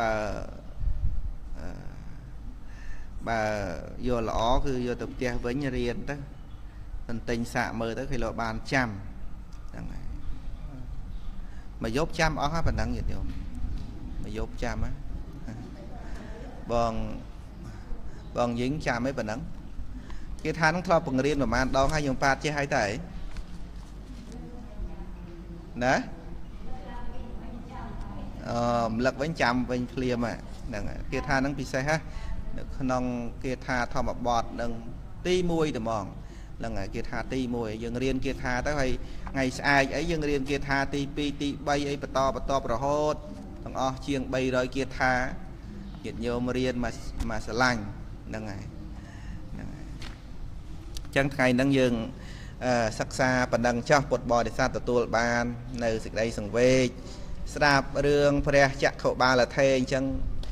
បើយកល្អគឺយកទៅផ្ទះវិញរៀនទៅបន្ទិញសាកមើលទៅគេលោកបានចាំហ្នឹងហើយមកយប់ចាំអស់ហ្នឹងប៉ុណ្ណឹងញាតិញោមមកយប់ចាំហ៎បងយីងចាំឯប៉ុណ្ណឹងគេថានឹងធ្លាប់បង្រៀនប្រហែលដងហើយយើងប៉ាតចេះហើយតើណារំលឹកវិញចាំវិញភ្លាមហ្នឹងគេថានឹងពិសេសនៅក្នុងគេថាធម្មបទនឹងទី1តែហ្មងហ្នឹងហើយគេថាទី1យើងរៀនគេថាទៅហើយថ្ងៃស្អែកអីយើងរៀនគេថាទី2ទី3អីបន្តរហូត ទាំងអស់ជាង300គាថាញាតិញោមរៀនមកស្រឡាញ់ហ្នឹងហើយហ្នឹងហើយចឹងថ្ងៃហ្នឹងយើងសិក្សាបណ្ដឹងចោះពុទ្ធបរិស័ទទទួលបាននៅសេចក្តីសង្វេគស្ដាប់រឿងព្រះចក្ខុបាលថេអញ្ចឹង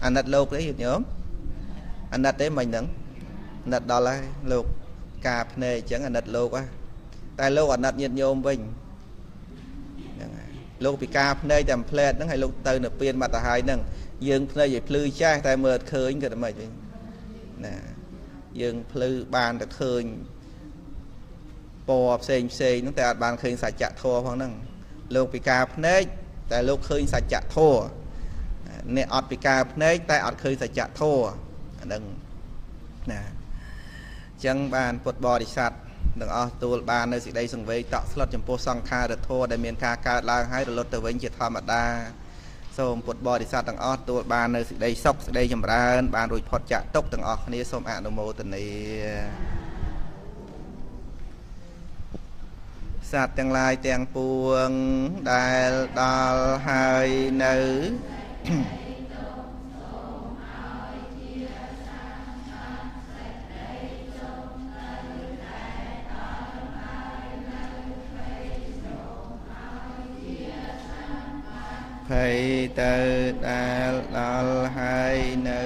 អាណិតលោកទេញាតិញោមអាណិតទេមិញហ្នឹងអាណិតដល់ហើយលោកការភ្នែកអញ្ចឹងអាណិតលោកហ៎តែលោកអាណិតញាតិញោមវិញហ្នឹងហើយលោកពិការភ្នែកតែផ្លែតហ្នឹងហើយលោកទៅនៅពៀនមកទៅហើយហ្នឹងយើងភ្នែកឲ្យភ្លឺចាស់តែមើលអត់ឃើញក៏តែមិនវិញណាយើងភ្លឺបានតែឃើញពណ៌ផ្សេងហ្នឹងតែអត់បានឃើញសច្ចធម៌ផងហ្នឹងលោកពិការភ្នែកតែលោកឃើញសច្ចធម៌អ្នកអត់ពិការភ្នែកតែអត់ឃើញសច្ចធម៌អាហ្នឹងណាអញ្ចឹងបានពុទ្ធបរិស័ទទាំងអស់ទទួលបាននៅសេចក្តីសង្វេគតក់ស្លុតចំពោះសង្ខារធម៌ដែលមានការកើតឡើងហើយរលត់ទៅវិញជាធម្មតាសូមពុទ្ធបរិស័ទទាំងអស់ទទួលបាននៅសេចក្តីសុខសេចក្តីចម្រើនបានរួចផុតចាកទុក្ខទាំងអស់គ្នាសូមអនុមោទនាសត្វទាំងឡាយទាំងពួងដែលដល់ហើយនៅភ័យទៅដែលដល់ហើយនៅ